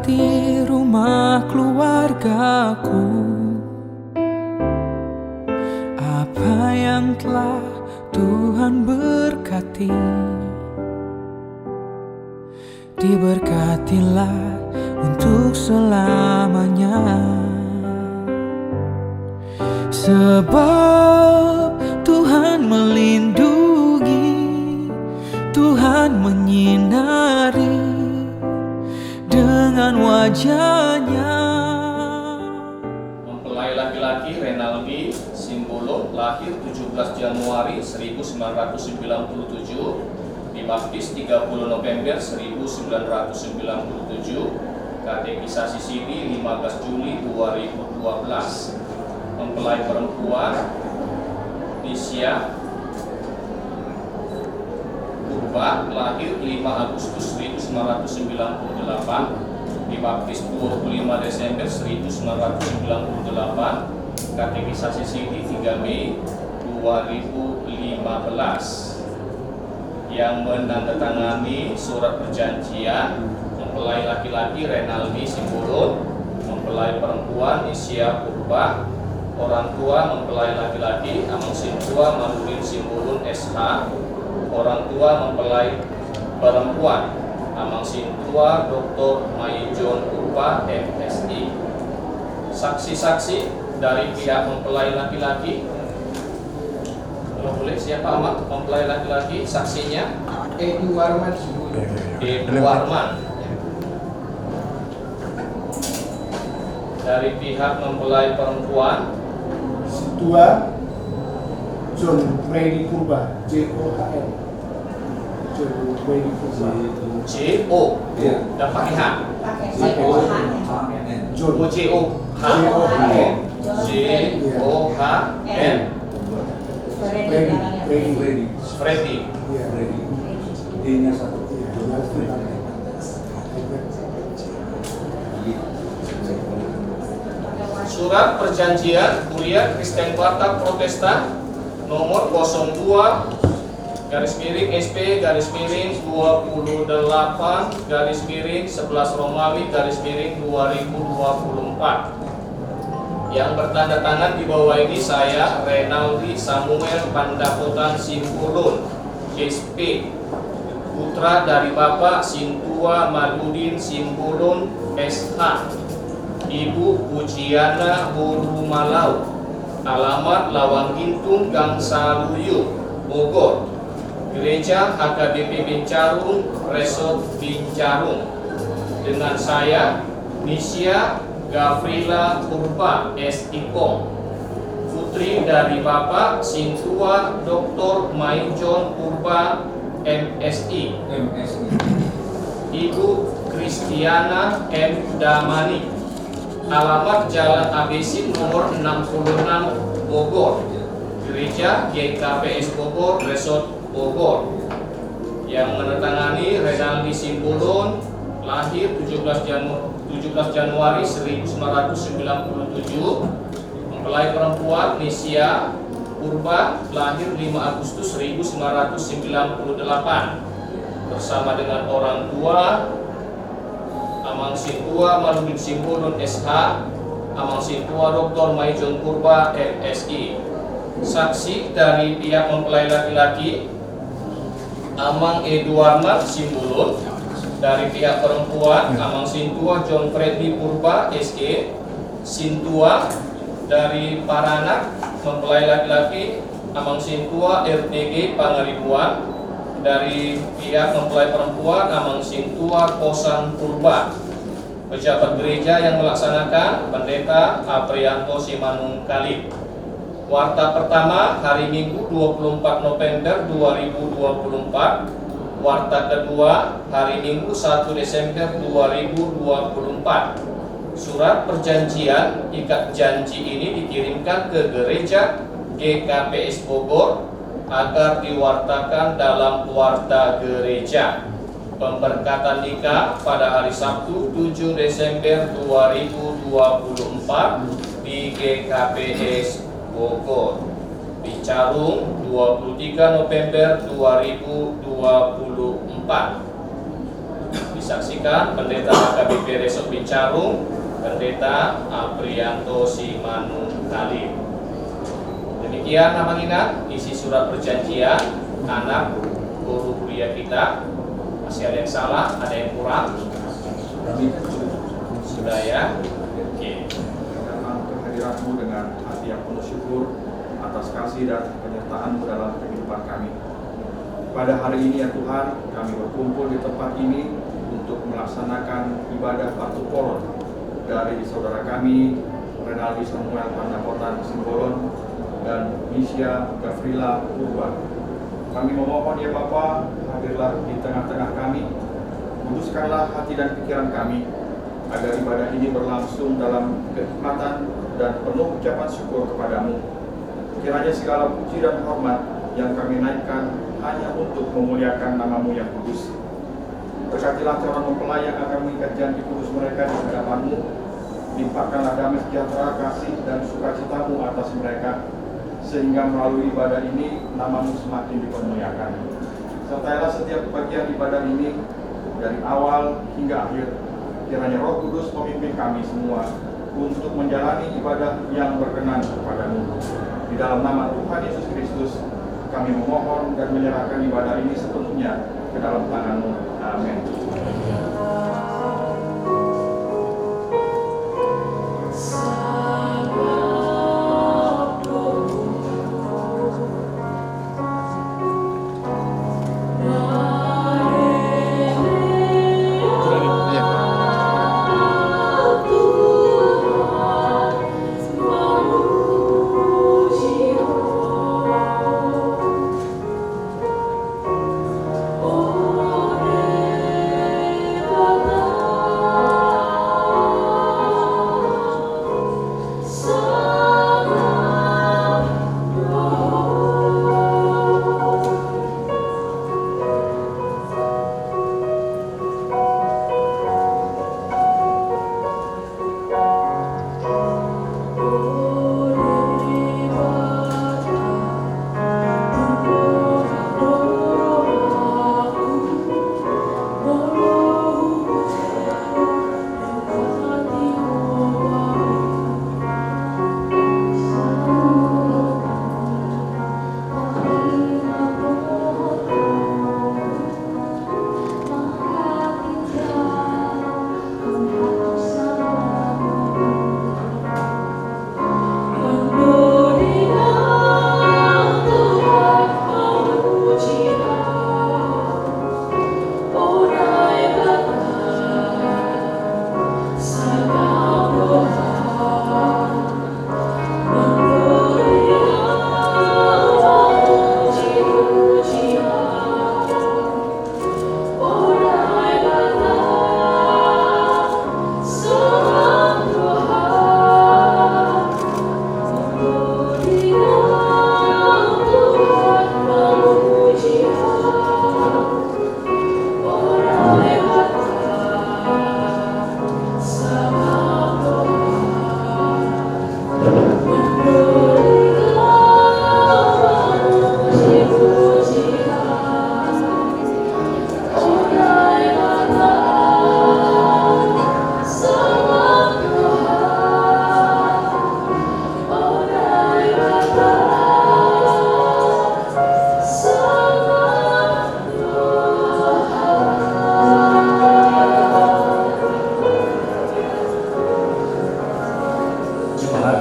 berkati rumah keluargaku. Apa yang telah Tuhan berkati, diberkatilah untuk selamanya. Sebab Tuhan melindungi, Tuhan menyinari dengan wajahnya. Mempelai laki-laki Renaldi Simbolon, lahir 17 Januari 1997, dibaptis 30 November 1997, katekisasi sini 15 Juli 2012. Mempelai perempuan Nisya Purba, lahir 5 Agustus 1998, dibaptis 25 Desember 1998, katekisasi sini 3 Mei 2015. Yang menandatangani surat perjanjian mempelai laki-laki Renaldi Simbolon, mempelai perempuan Nisya Purba. Orang tua mempelai laki-laki Amang Sintua Manudin Simbolon SH. Orang tua mempelai perempuan Amang Sintua Dr. Maijon Purba MSI. Saksi-saksi dari pihak mempelai laki-laki, kalau boleh siapa Amang mempelai laki-laki? Saksinya Edu Warman. Edu Warman. Dari pihak mempelai perempuan Sintua John Freddy Purba, JOHN. John Freddy Purba. JO, dan pakai H. John JOHN. Freddy. D-nya 1. Surat perjanjian Kuliah Kristen Batak Protestan nomor 02 garis miring SP garis miring 28 garis miring 11 Romawi garis miring 2024. Yang bertanda tangan di bawah ini saya, Renaldi Samuel Pandapotan Simbolon SP, putra dari Bapak Sintua Madudin Simbolon SH, Ibu Pujiana Borumalau, alamat Lawang Gintung Gang Saluyu, Bogor, Gereja HKBP Bincarung, Resort Bincarung. Dengan saya, Nisya Gavrila Purba SIKOM, putri dari Bapak Sintua Dr. Maijon Purba MSI, Ibu Kristiana M. Damani, alamat Jalan Abesin nomor 66 Bogor, Gereja GKPS Bogor, Resort Bogor. Yang menandatangani Renaldi Simbolon, lahir 17 Januari 1997, mempelai perempuan Nisya Purba, lahir 5 Agustus 1998, bersama dengan orang tua Amang Sintua Manudin Simbolon SH, Amang Sintua Dr. Maijon Purba MSI. Saksi dari pihak mempelai laki-laki Amang Edu Warman Simbolon. Dari pihak perempuan Amang Sintua John Freddy Purba SE Sintua. Dari para anak mempelai laki-laki Amang Sintua RTG Pangaribuan. Dari pihak mempelai perempuan Amang Sintua Kosan Purba. Pejabat gereja yang melaksanakan Pendeta Aprianto Simanung Kali. Warta pertama hari Minggu 24 November 2024. Warta kedua hari Minggu 1 Desember 2024. Surat perjanjian ikat janji ini dikirimkan ke gereja GKPS Bogor agar diwartakan dalam warta gereja. Pemberkatan nikah pada hari Sabtu 7 Desember 2024 di GKPS Bogor. Bincarung 23 November 2024. Disaksikan Pendeta AKBP Resok Bincarung, Pendeta Aprianto Simanu Khalil. Demikian nama ingat isi surat perjanjian anak guru kuliah kita. Masih ada yang salah, ada yang kurang? Sudah ya? Oke. Datang kehadiranmu dengan hati yang penuh syukur atas kasih dan penyertaan dalam kehidupan kami. Pada hari ini ya Tuhan, kami berkumpul di tempat ini untuk melaksanakan ibadah Batu Poron dari saudara kami Renaldi Samuel Pandapotan Simbolon dan Misya Gafrila Purba. Kami memohon ya Bapa, hadirlah di tengah-tengah kami, kuduskanlah hati dan pikiran kami, agar ibadah ini berlangsung dalam kehikmatan dan penuh ucapan syukur kepadamu. Kiranya segala puji dan hormat yang kami naikkan hanya untuk memuliakan namamu yang kudus. Berkatilah calon mempelai yang akan mengikat janji kudus mereka di hadapanmu. Limpahkanlah damai sejahtera, kasih dan sukacitamu atas mereka, sehingga melalui ibadah ini namamu semakin dipermuliakan. Sertailah setiap bagian ibadah ini dari awal hingga akhir. Kiranya Roh Kudus memimpin kami semua untuk menjalani ibadah yang berkenan kepadamu. Di dalam nama Tuhan Yesus Kristus kami memohon dan menyerahkan ibadah ini sepenuhnya ke dalam tangan-Mu. Amin.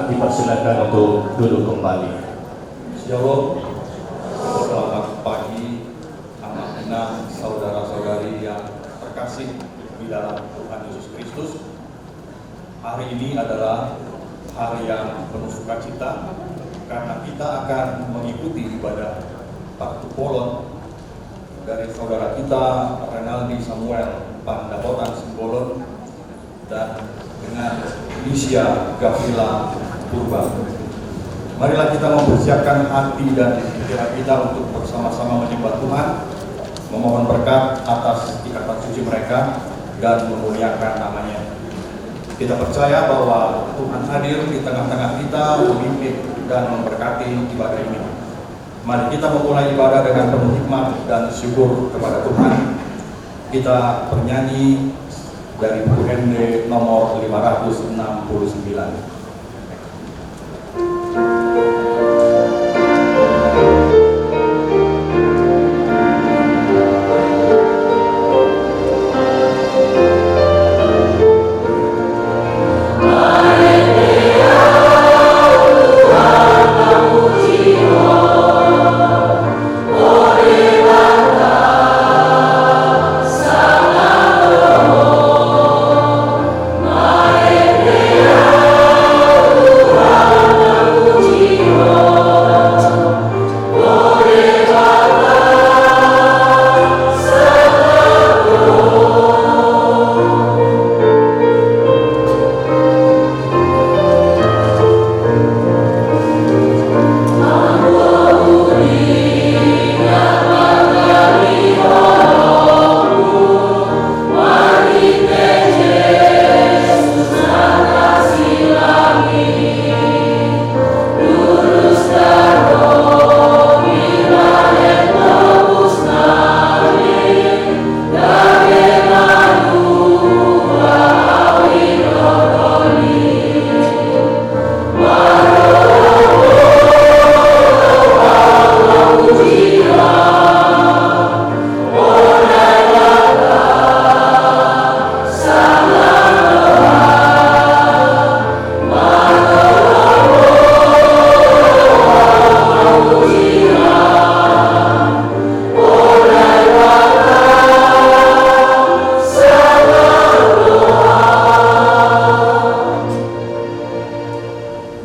Dipersilakan untuk duduk kembali. Shalom, selamat pagi anak-anak saudara-saudari yang terkasih di dalam Tuhan Yesus Kristus. Hari ini adalah hari yang penuh sukacita karena kita akan mengikuti ibadah Batu Poron dari saudara kita Renaldi Samuel Pandapotan Simbolon dan dengan Misya Gafrila Purba. Marilah kita mempersiapkan hati dan pikiran kita untuk bersama-sama menyembah Tuhan, memohon berkat atas ikatan suci mereka dan memuliakan namanya. Kita percaya bahwa Tuhan hadir di tengah-tengah kita, memimpin dan memberkati ibadah ini. Mari kita memulai ibadah dengan penuh hikmat dan syukur kepada Tuhan. Kita bernyanyi dari buku MD nomor 569.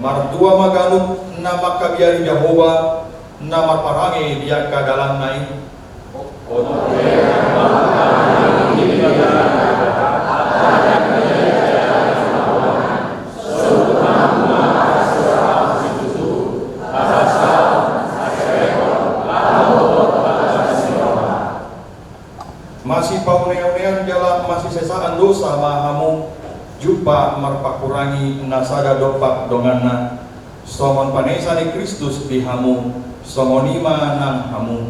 Martua Maganut nama kabiari Jehovah nama parangi dia ka dalam naik. Masih pauneonean jalan masih sesaan dosa mahamu jumpa marpakurangi nasada dopak donganna somon panesani Kristus dihamu somonima nang hamu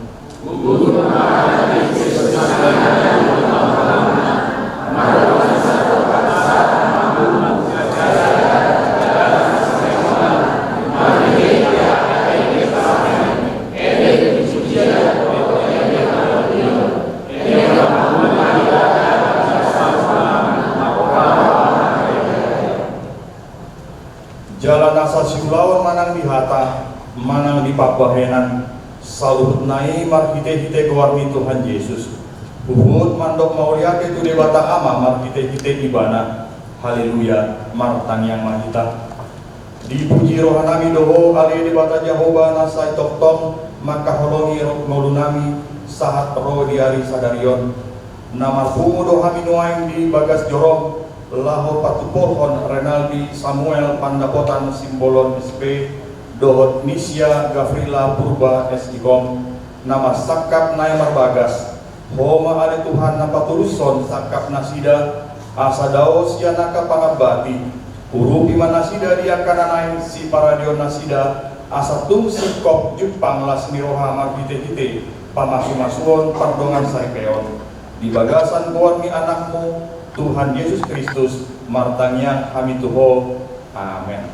jalan asa siulawan manang dihata manang di pabahenan saluhut nai marhite-hite kewarni Tuhan Yesus uhut mandok mauriake tu dewata ama marhite-hite ibana haleluya martang yang mahita dipuji rohanami doho ali dewata Jehovah nasai toktong maka holongi ngolunami sahat roh diari sadarion nama pungu dohami nuaing di bagas jorong laho patupolhon Renaldi Samuel Pandapotan Simbolon SP Dohot Nisya Gavrila Purba SIKOM nama sakap naimar bagas homa ale Tuhan napatuluson sakap nasida asadao sianaka pangabati urupi manasida dia kananain si paradion nasida asatung sikop Jepang las miroha marhite-hite pamasu-masuon pardongan saikeon di bagasan buarmi anakmu Tuhan Yesus Kristus martanya kami tuho amin.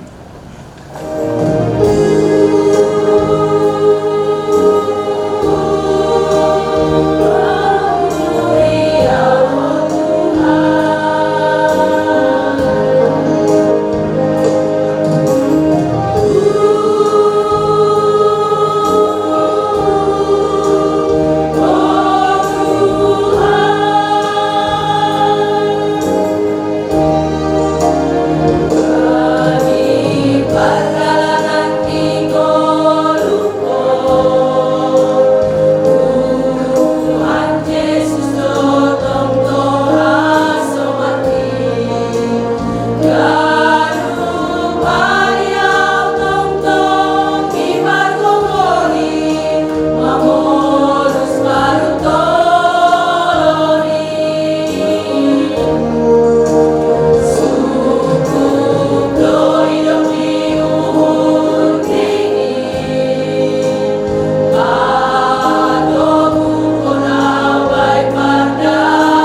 Parda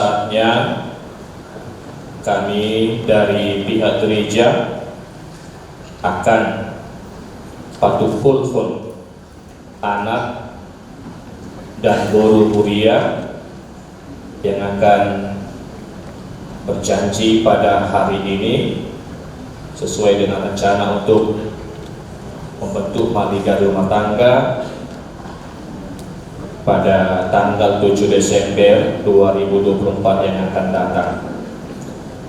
saatnya kami dari pihak gereja akan patuh telepon anak dan guru kuliah yang akan berjanji pada hari ini sesuai dengan rencana untuk membentuk maligado rumah tangga pada tanggal 7 Desember 2024 yang akan datang.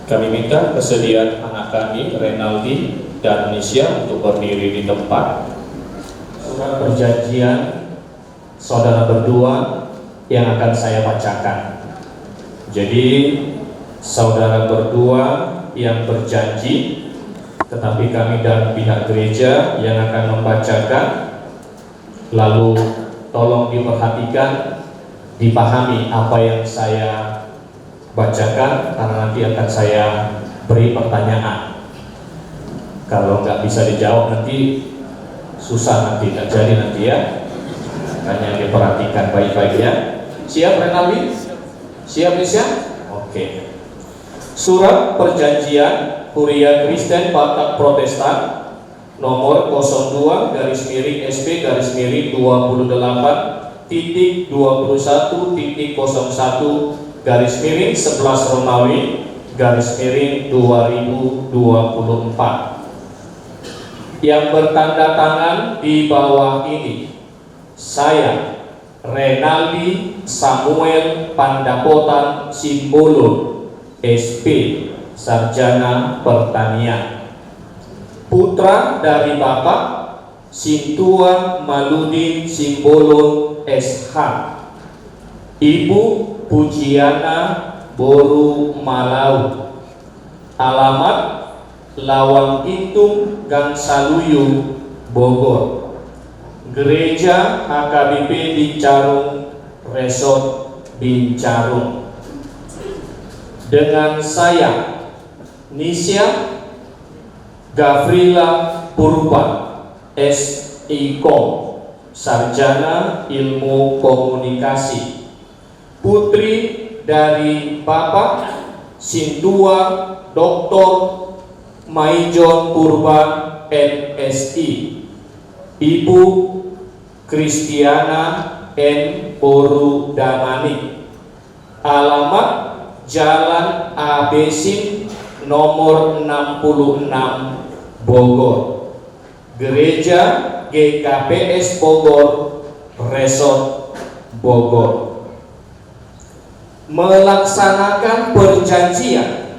Kami minta kesediaan anak kami, Renaldi dan Nisha, untuk berdiri di tempat. Surat perjanjian saudara berdua yang akan saya bacakan. Jadi saudara berdua yang berjanji, tetapi kami dan pihak gereja yang akan membacakan. Lalu tolong diperhatikan, dipahami apa yang saya bacakan, karena nanti akan saya beri pertanyaan. Kalau nggak bisa dijawab nanti susah, nanti nggak jadi nanti ya. Hanya diperhatikan baik-baik ya. Siap Renaldi? Siap Nisha? Oke. Surat perjanjian Kuria Kristen Batak Protestan nomor 02-SP-28-21.01/11 Romawi/2024 yang bertanda tangan di bawah ini. Saya, Renaldi Samuel Pandapotan Simbolon, SP, Sarjana Pertanian, putra dari Bapak Sintuan Maludin Simbolon SH, Ibu Pujiana Boru Malau, alamat Lawang Intung Gang Saluyu, Bogor, Gereja HKBP di Carung, Resort Bincarung. Dengan saya, Nisha Gavrila Purba, SIKOM, Sarjana Ilmu Komunikasi, putri dari Bapak Sintua Dr. Maijon Purba NSI, Ibu Kristiana N. Boru Damani, alamat Jalan Abesin nomor 66 Bogor, Gereja GKPS Bogor, Resort Bogor. Melaksanakan perjanjian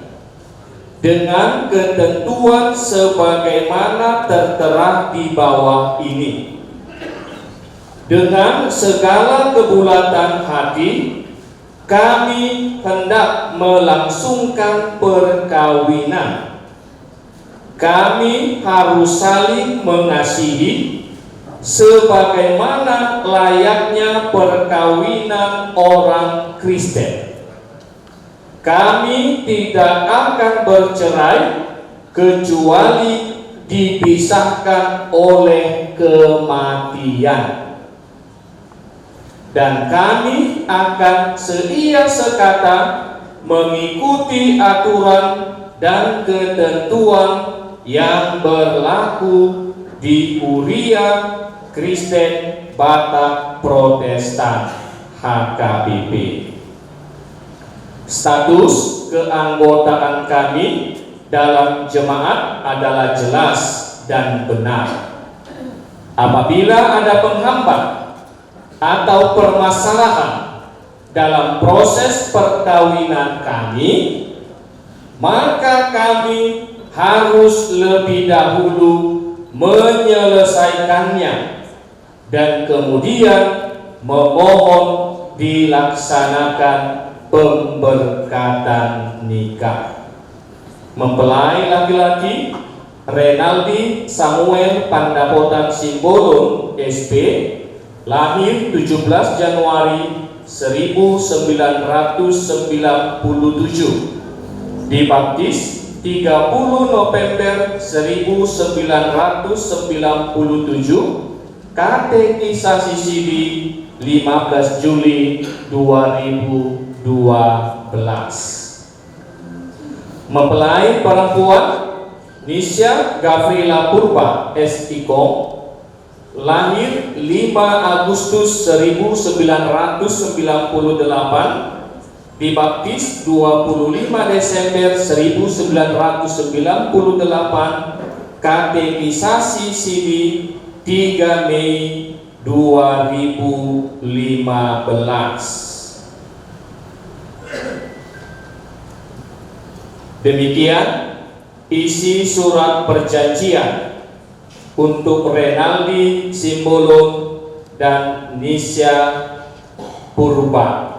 dengan ketentuan sebagaimana tertera di bawah ini. Dengan segala kebulatan hati, kami hendak melangsungkan perkawinan. Kami harus saling mengasihi sebagaimana layaknya perkawinan orang Kristen. Kami tidak akan bercerai kecuali dipisahkan oleh kematian. Dan kami akan seia sekata mengikuti aturan dan ketentuan yang berlaku di Kuria Kristen Batak Protestan HKBP. Status keanggotaan kami dalam jemaat adalah jelas dan benar. Apabila ada penghambat atau permasalahan dalam proses perkawinan kami, maka kami harus lebih dahulu menyelesaikannya dan kemudian memohon dilaksanakan pemberkatan nikah. Mempelai laki-laki Renaldi Samuel Pandapotan Simbolon SP, lahir 17 Januari 1997, dibaptis 30 November 1997, katekisasi sidi 15 Juli 2012. Mempelai perempuan Nisya Gavrila Purba S.Iko, lahir 5 Agustus 1998, dibaptis 25 Desember 1998, katekisasi sidi 3 Mei 2015. Demikian isi surat perjanjian untuk Renaldi Simbolon dan Nisya Purba.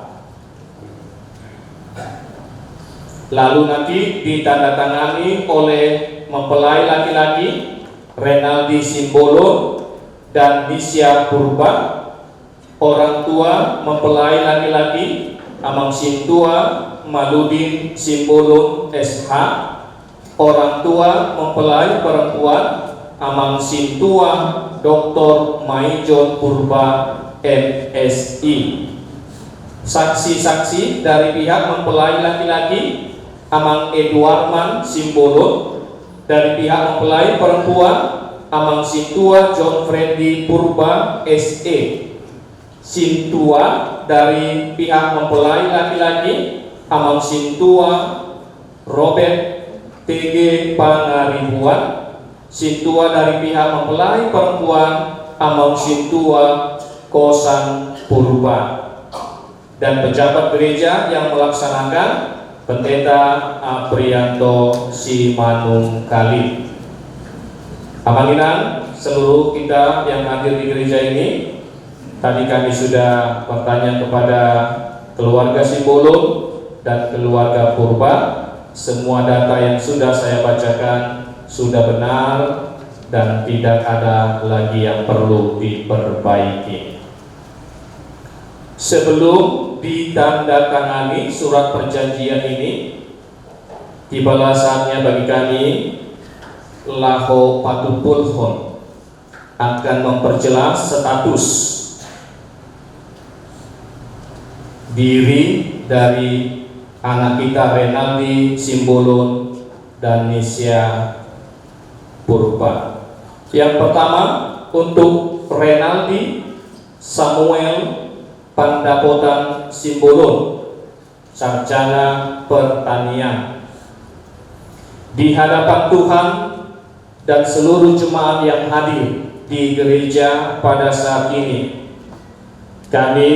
Lalu nanti ditandatangani oleh mempelai laki-laki Renaldi Simbolon dan Nisya Purba, orang tua mempelai laki-laki Amang Sintua Maludin Simbolon SH, orang tua mempelai perempuan Amang Sintua Dr. Maijon Purba MSI. Saksi-saksi dari pihak mempelai laki-laki Amang Edwarman Simbolon, dari pihak mempelai perempuan Amang Sintua John Freddy Purba SE. Sintua dari pihak mempelai laki-laki Amang Sintua Robert TG Pangaribuan. Sintua dari pihak mempelai perempuan Amang Sintua Kosan Purba. Dan pejabat gereja yang melaksanakan Pendeta Aprianto Simanung Kali. Amanginan seluruh kita yang hadir di gereja ini, tadi kami sudah bertanya kepada keluarga Simbolon dan keluarga Purba. Semua data yang sudah saya bacakan sudah benar dan tidak ada lagi yang perlu diperbaiki. Sebelum ditandatangani surat perjanjian ini, tibalah saatnya bagi kami Laho Patupulhon akan memperjelas status diri dari anak kita Renaldi Simbolon dan Nisya Purba. Yang pertama, untuk Renaldi Samuel Pandapotan Simbolon, sarjana pertanian. Di hadapan Tuhan dan seluruh jemaat yang hadir di gereja pada saat ini, kami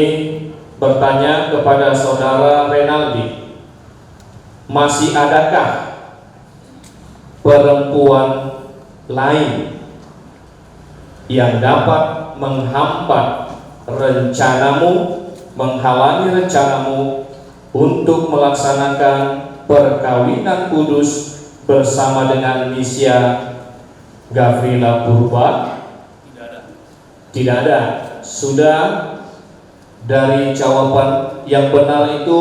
bertanya kepada saudara Renaldi, masih adakah perempuan lain yang dapat menghambat rencanamu, menghalangi rencanamu untuk melaksanakan perkawinan kudus bersama dengan Nisya Gavrila Purba? Tidak ada. Sudah dari jawaban yang benar itu,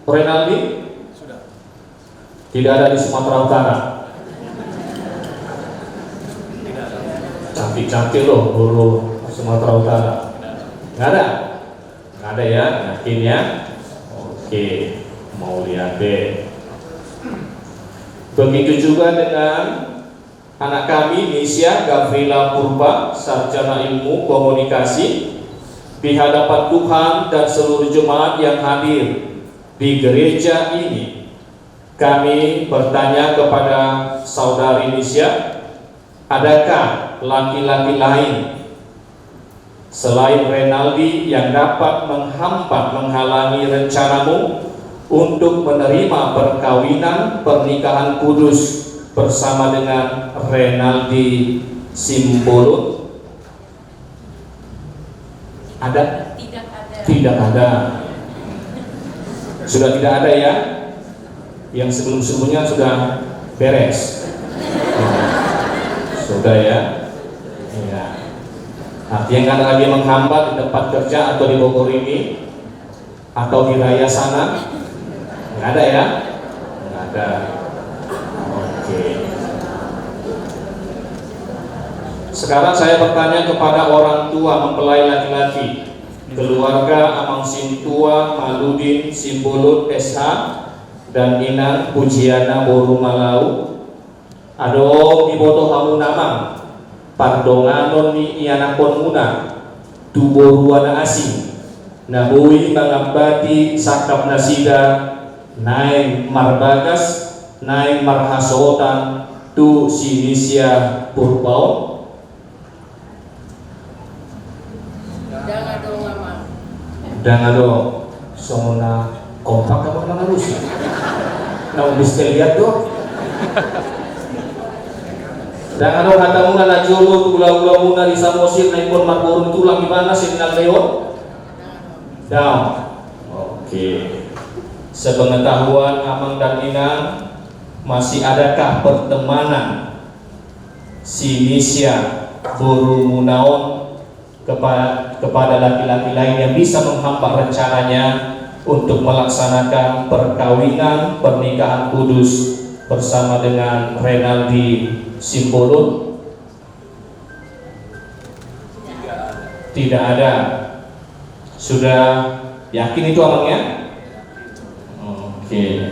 Renaldi? Sudah. Tidak ada di Sumatera Utara. Cantik-cantik loh guru Sumatera Utara. Nggak ada? Nggak ada ya, yakin ya? Oke, mau lihat deh. Begitu juga dengan anak kami Nisya Gavrila Purba, sarjana ilmu komunikasi. Di hadapan Tuhan dan seluruh jemaat yang hadir di gereja ini, kami bertanya kepada saudari Nisya, adakah laki-laki lain selain Renaldi yang dapat menghambat, menghalangi rencanamu untuk menerima perkawinan pernikahan kudus bersama dengan Renaldi Simbolon? Ada? Tidak ada. Tidak ada. Sudah tidak ada ya? Yang sebelum-sebelumnya sudah beres. Sudah ya? Ya. Artinya nggak ada lagi menghambat di tempat kerja atau di Bogor ini atau di raya sana? Nggak ada ya? Nggak ada. Oke. Sekarang saya bertanya kepada orang tua mempelai laki-laki. keluarga Amang Sintua Maludin Simbolut SH dan Inang Pujiana Boru Malau, ado diboto hamu namang pandonganon ni ianakon muna tuboruana asing nabui mangambati sakap nasida naik marbagas naik marhasotan tu sinisia purbau. Jangan dong, semua kompak apa kena harus? Nah, bisa lihat dong. Jangan dong kata muna na jolo tula-ula muna di samosir na ikon marborun tulang gimana sih nagleon? Down. Oke. Sepengetahuan Amang dan Inang, masih adakah pertemanan Sinisia Boru Munaon kepada laki-laki lain yang bisa menghambat rencananya untuk melaksanakan perkawinan pernikahan kudus bersama dengan Renaldi Simbolut? Tidak ada. Sudah yakin itu Amangnya? Oke.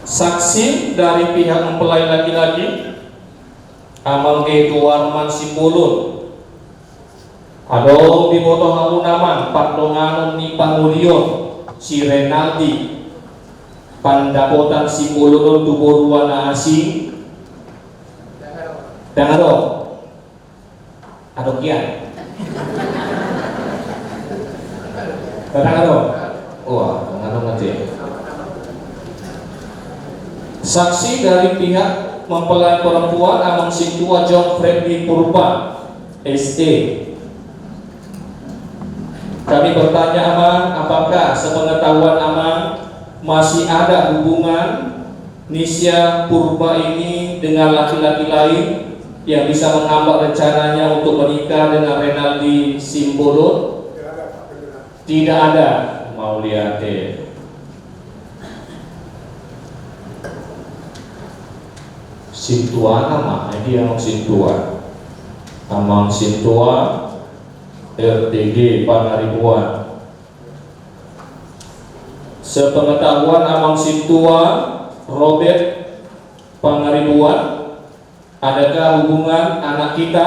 Saksi dari pihak mempelai laki-laki Amang Warman Simbolut, ado diboto hamu naman pandonganon ni Pangulion si Renaldi pandapotan Simbolut tuboruana asing dan ado kian wah nanti saksi dari pihak mempelai perempuan Amang Sintua John Freddy Purba SD. Kami bertanya Amang, apakah sepengetahuan Amang masih ada hubungan Nisya Purba ini dengan laki-laki lain yang bisa menghambat rencananya untuk menikah dengan Renaldi Simbolut? Tidak ada. Mau lihat deh. Sintua nama, ini Amang Sintua. Amang Sintua RTG Panaribuan. Sepengetahuan Amang Sintua Robert Panaribuan, adakah hubungan anak kita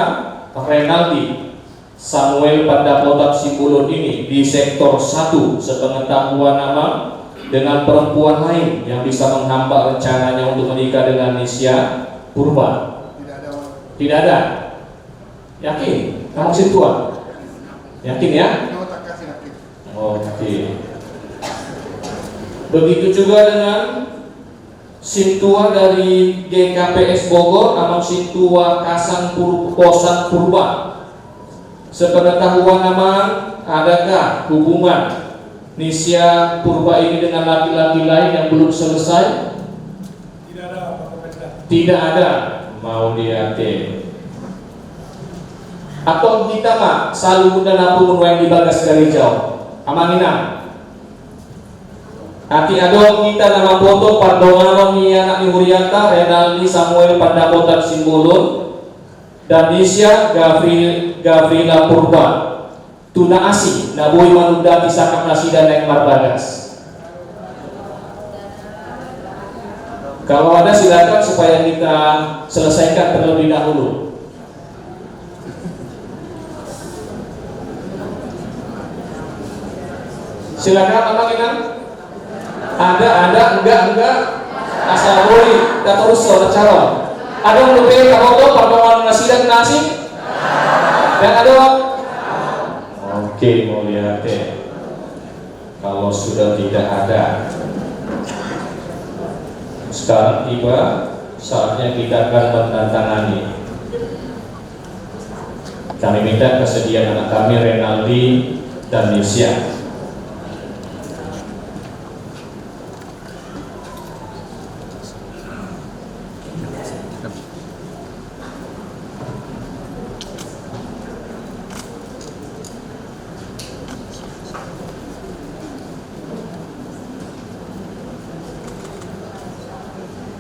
Renaldi Samuel Pandapotak Simbolut ini di sektor 1 sepengetahuan Amang dengan perempuan lain yang bisa menghambat rencananya untuk menikah dengan Nisya Purba? Tidak ada. Yakin? Amang Sintua? Yakin ya? Oke. Begitu juga dengan Sintua dari GKPS Bogor, Amang Sintua Kasang Kosan Purba. Sepengetahuan Amang, adakah hubungan Nisya Purba ini dengan laki-laki lain yang belum selesai? Tidak ada, Pak Kapolda. Tidak ada. Mau lihatin. Atau kita mah selalu dan apapun yang dibagas dari jauh. Amang Inang. Hati adol kita nama foto pandonganon ni anak ni Hurianta Renaldi Samuel Pandapotan Simbolut dan Nisya Gavrila Purba tuna asih nabui manunda kisakap nasi dan naik marbagas. Kalau ada silakan supaya kita selesaikan terlebih dahulu. Silakan Amang Inang. Ada, enggak, asal boleh, tak terus suara calon. Ada yang lebih kalau pertemuan nasi dan nasi, dan ada. Oke, mau lihat deh. Kalau sudah tidak ada, sekarang tiba saatnya kita akan menandatangani. Kami minta kesediaan anak kami Renaldi dan Nisya.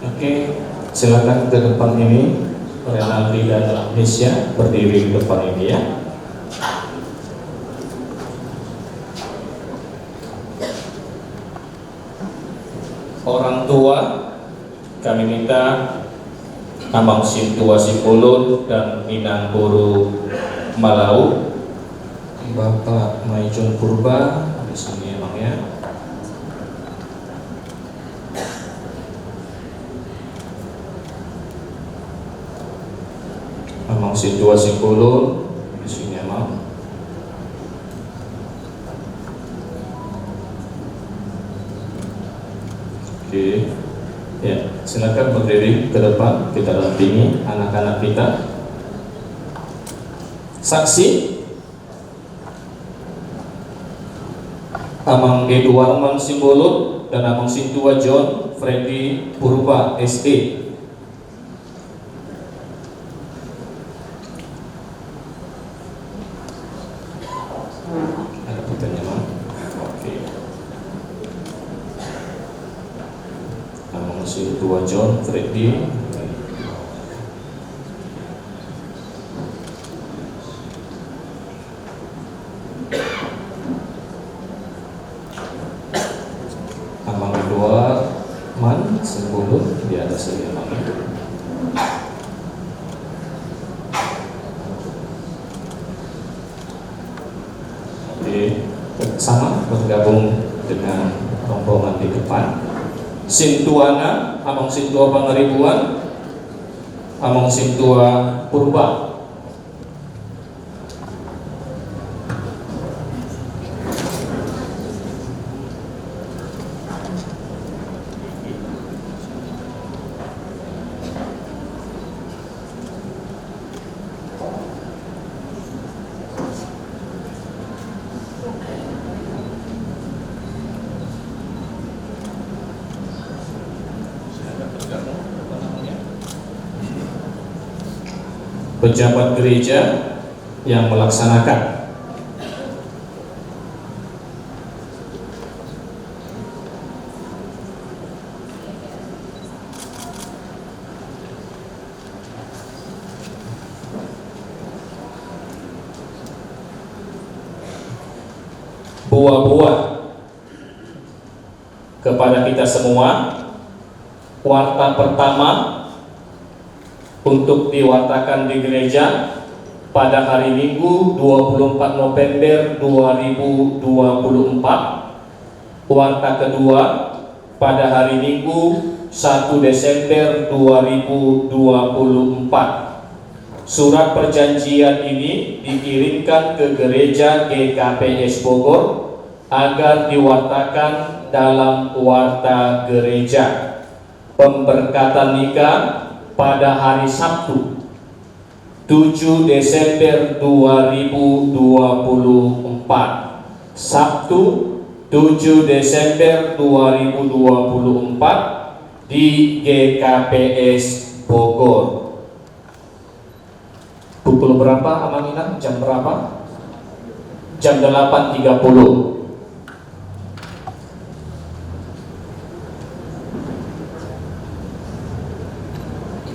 Oke, silakan ke depan ini Renaldi dan Nisya berdiri di depan ini ya. orang tua, kami minta Amang Sintua Sipulun dan Minang Buru Malau, Bapak Maijun Purba di sini emang ya. Amang Sintua Sipulun di sini emang. Oke, ya silakan berdiri ke depan, kita dampingi anak-anak kita. Saksi Amang Edward Arman Simbolon dan Amang Sintua John Freddy Purba SE. Ada pertanyaan? Oke. Amang Sintua John Freddy. Amang Edward Man Simbolon di atas ini Amang. Sama bergabung dengan rombongan di depan. Sintuana Amang Sintua Pangaribuan, Amang Sintua Purba. Pejabat gereja yang melaksanakan. Buah-buah kepada kita semua. Warta pertama untuk diwartakan di gereja pada hari Minggu 24 November 2024. Warta kedua pada hari Minggu 1 Desember 2024. Surat perjanjian ini dikirimkan ke gereja GKPS Bogor agar diwartakan dalam warta gereja. Pemberkatan nikah pada hari Sabtu 7 Desember 2024. Sabtu 7 Desember 2024 di GKPS Bogor. Pukul berapa Amang? Jam berapa? Jam 8.30.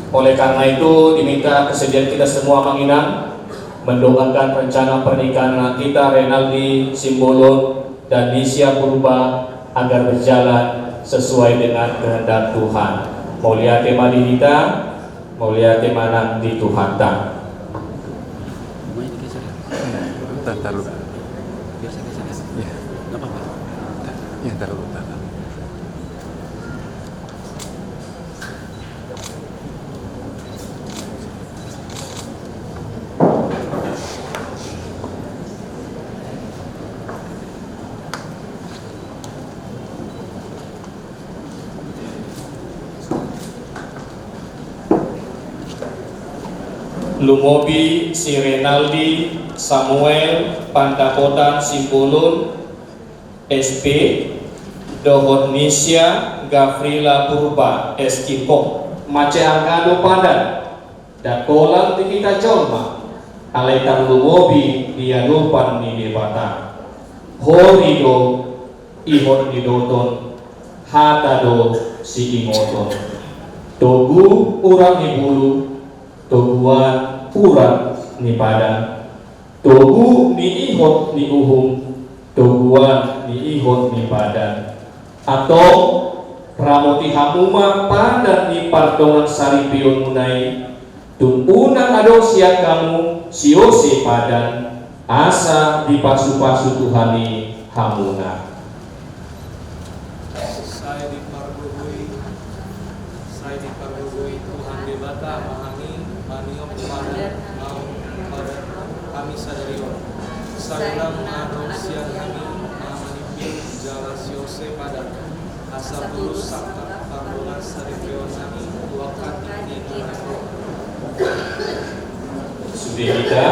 Oleh karena itu diminta kesediaan kita semua Manginang mendoakan rencana pernikahan anak kita Renaldi Simbolon dan Nisya Purba agar berjalan sesuai dengan kehendak Tuhan. Mulyate Madinita, mulyate manang di Tuhan. Taruh. Ya, nggak apa-apa. Ya, taruh. Lumobi si Renaldi Samuel Pandakotan Simbolon SP Dohot Nisya Gavrila Purba Eskipok Mace Angkado Padan Dakolang Tikita Jolma Aletan Lumobi dia lupan ni debata Horido Ihon Didoton Hatado si Imoton Togu Urang Ibulu Toguan urat ni Padang, Togu ni ihot ni Uhum, Toguan ni ihot ni Padang, atau Ramoti hamuma pada ni pardongan sari pion munai tumpunang ado siak kamu siose padan asa di pasu-pasu Tuhani hamuna. Saya dipargugui Tuhan debata mahani maniop pada mau pada kami sadarion sagrang ado siang kami manipin jala siose pada asa tulus sakta pardongan saripion kami dua kati di naraku. Sudah kita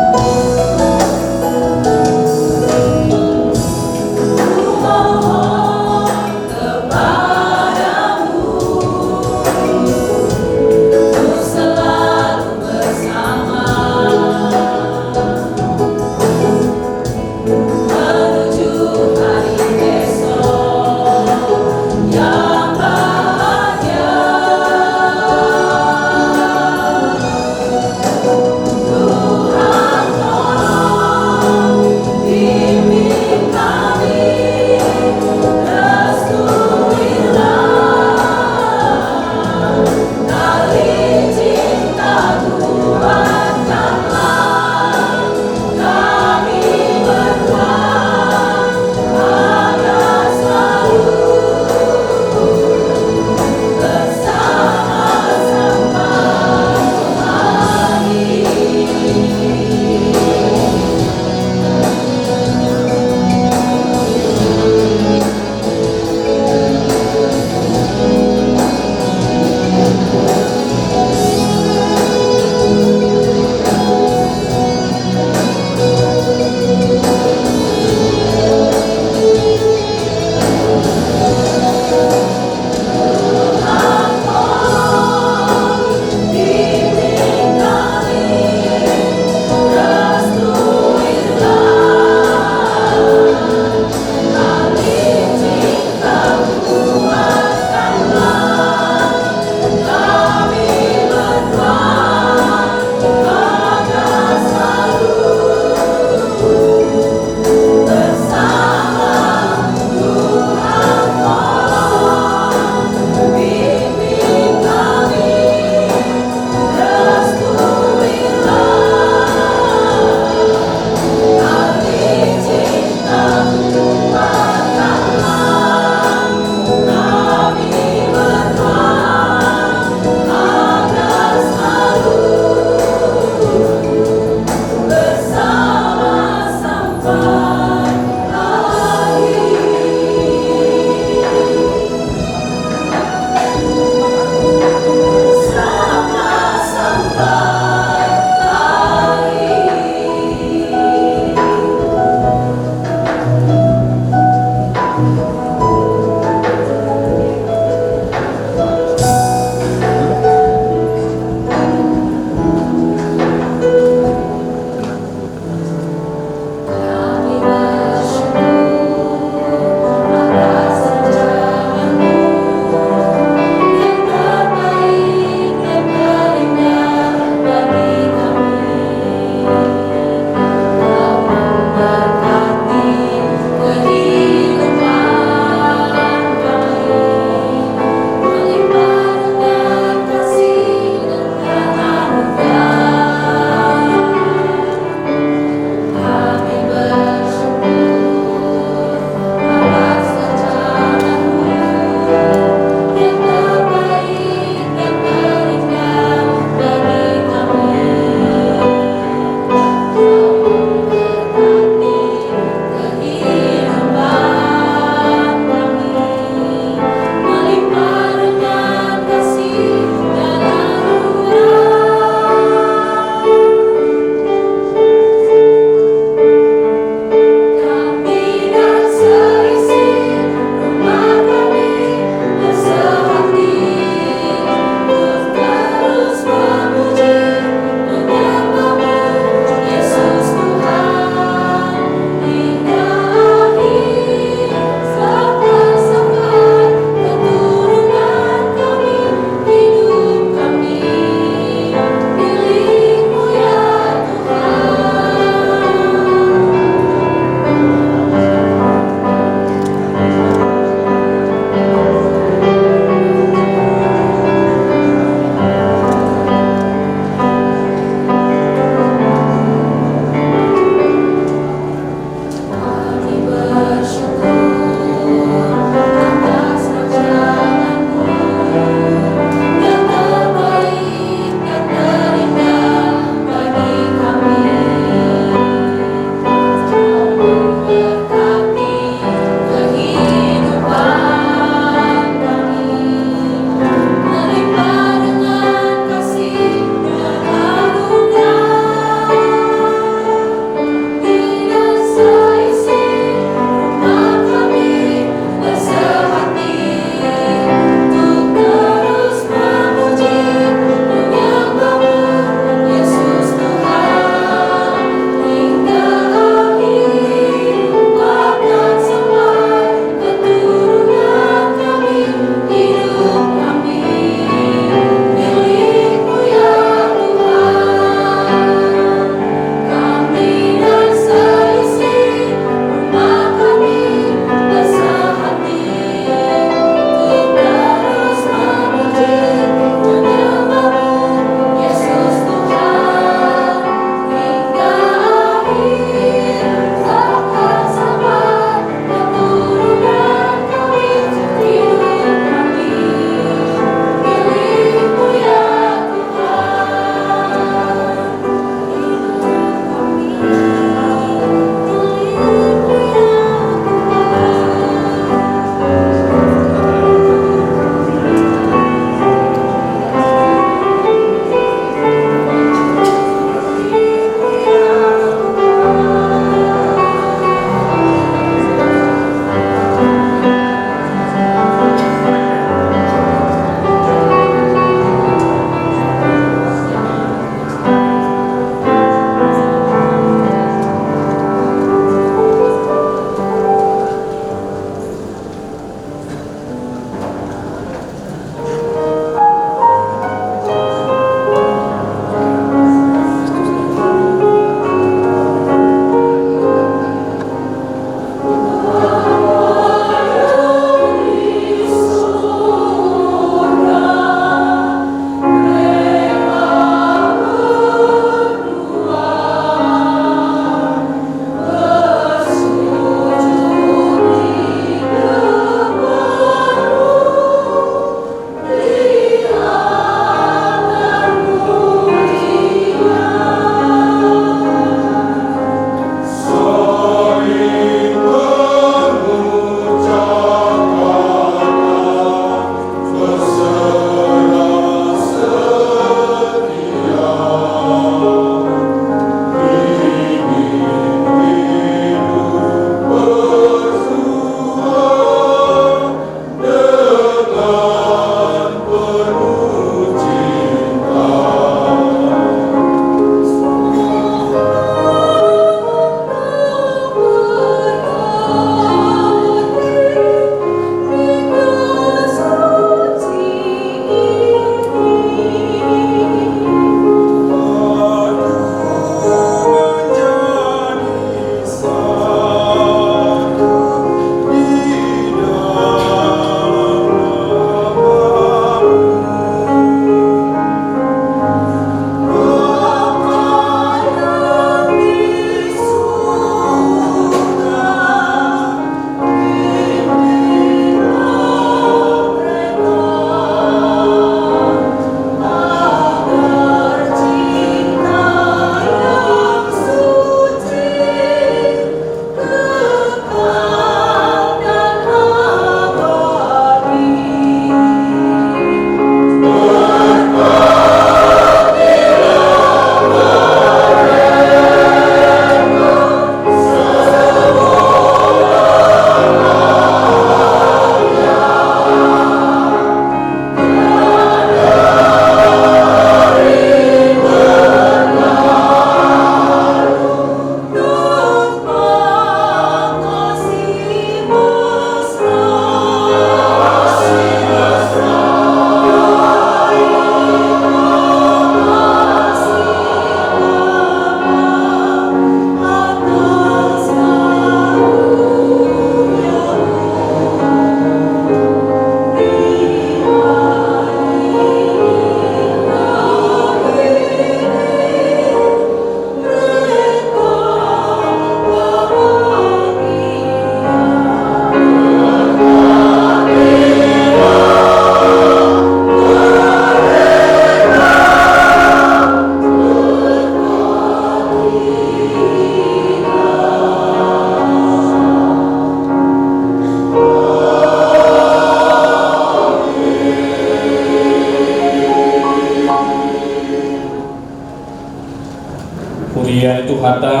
oleh Tuhata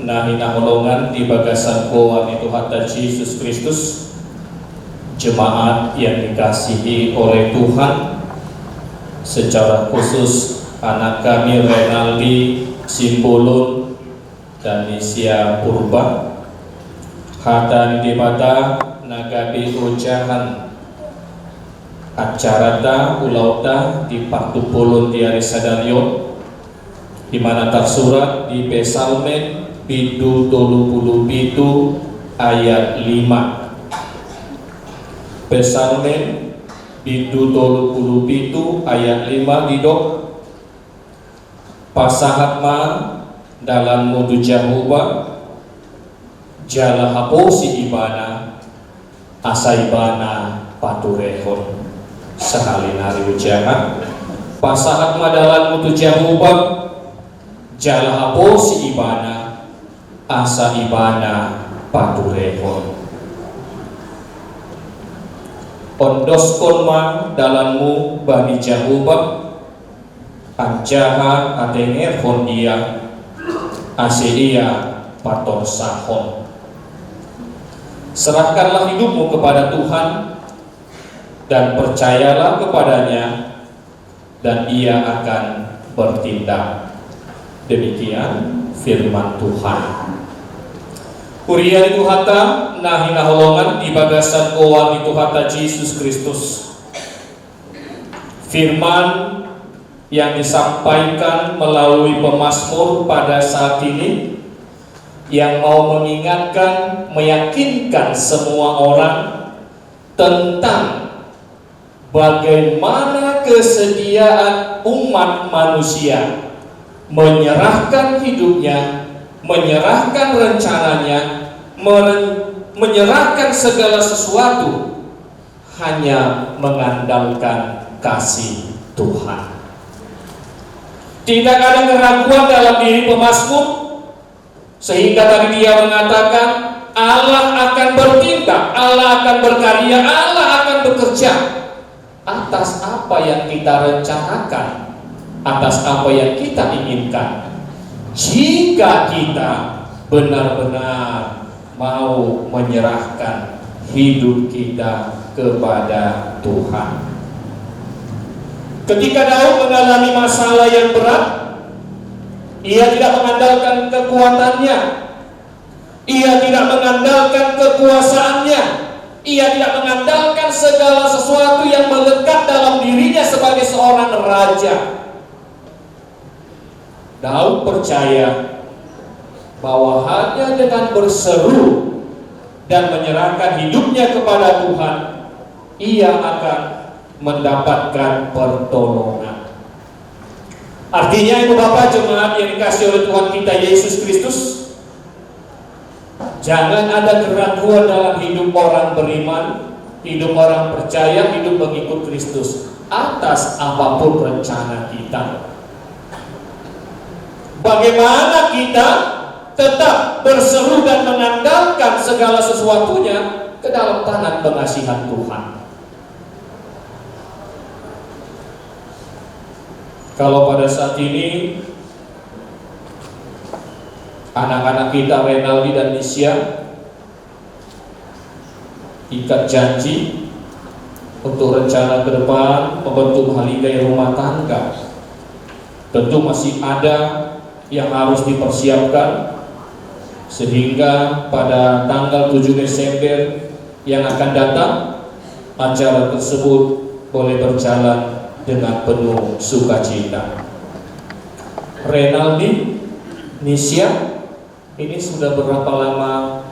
nahi naholongan di bagasan koan itu Tuhata Yesus Kristus, jemaat yang dikasihi oleh Tuhan, secara khusus anak kami Renaldi Simbolon dan Nisia Purba, hata dibata nagabi ujahan acarata ulauta di Paktupulun di Arisadaryo, di mana tersurat di Pesalmen Pidu 37 ayat 5. Pesalmen Pidu 37 ayat 5 didok pasahat ma dalam mudu jahuba jala haposi ibana asa ibana paturehon sehalinari ujahan pasahat ma dalam mudu jahuba jala haposi ibana asa ibana paturehon ondos konma dalammu bani jahuba anjaha atenger hondia asedia pator sahon. Serahkanlah hidupmu kepada Tuhan dan percayalah kepadanya dan ia akan bertindak. Demikian firman Tuhan. Kuria itu hata nahi naholongan di bagasan koan itu hata Yesus Kristus. Firman yang disampaikan melalui pemazmur pada saat ini yang mau mengingatkan, meyakinkan semua orang tentang bagaimana kesediaan umat manusia menyerahkan hidupnya, menyerahkan rencananya, menyerahkan segala sesuatu hanya mengandalkan kasih Tuhan. Tidak ada keraguan dalam diri pemazmur, sehingga tadi dia mengatakan Allah akan bertindak, Allah akan berkarya, Allah akan bekerja atas apa yang kita rencanakan, atas apa yang kita inginkan, jika kita benar-benar mau menyerahkan hidup kita kepada Tuhan. Ketika Daud mengalami masalah yang berat, ia tidak mengandalkan kekuatannya, ia tidak mengandalkan kekuasaannya, ia tidak mengandalkan segala sesuatu yang melekat dalam dirinya sebagai seorang raja. Daud percaya bahwa hanya dengan berseru dan menyerahkan hidupnya kepada Tuhan, ia akan mendapatkan pertolongan. Artinya ibu bapak jemaat yang dikasih oleh Tuhan kita Yesus Kristus, jangan ada keraguan dalam hidup orang beriman, hidup orang percaya, hidup mengikut Kristus atas apapun rencana kita. Bagaimana kita tetap berseru dan mengandalkan segala sesuatunya ke dalam tangan pengasihan Tuhan. Kalau pada saat ini anak-anak kita Renaldi dan Nisia ikat janji untuk rencana ke depan membentuk haligai rumah tangga, tentu masih ada yang harus dipersiapkan sehingga pada tanggal 7 Desember yang akan datang acara tersebut boleh berjalan dengan penuh sukacita. Renaldi, Nisia, ini sudah berapa lama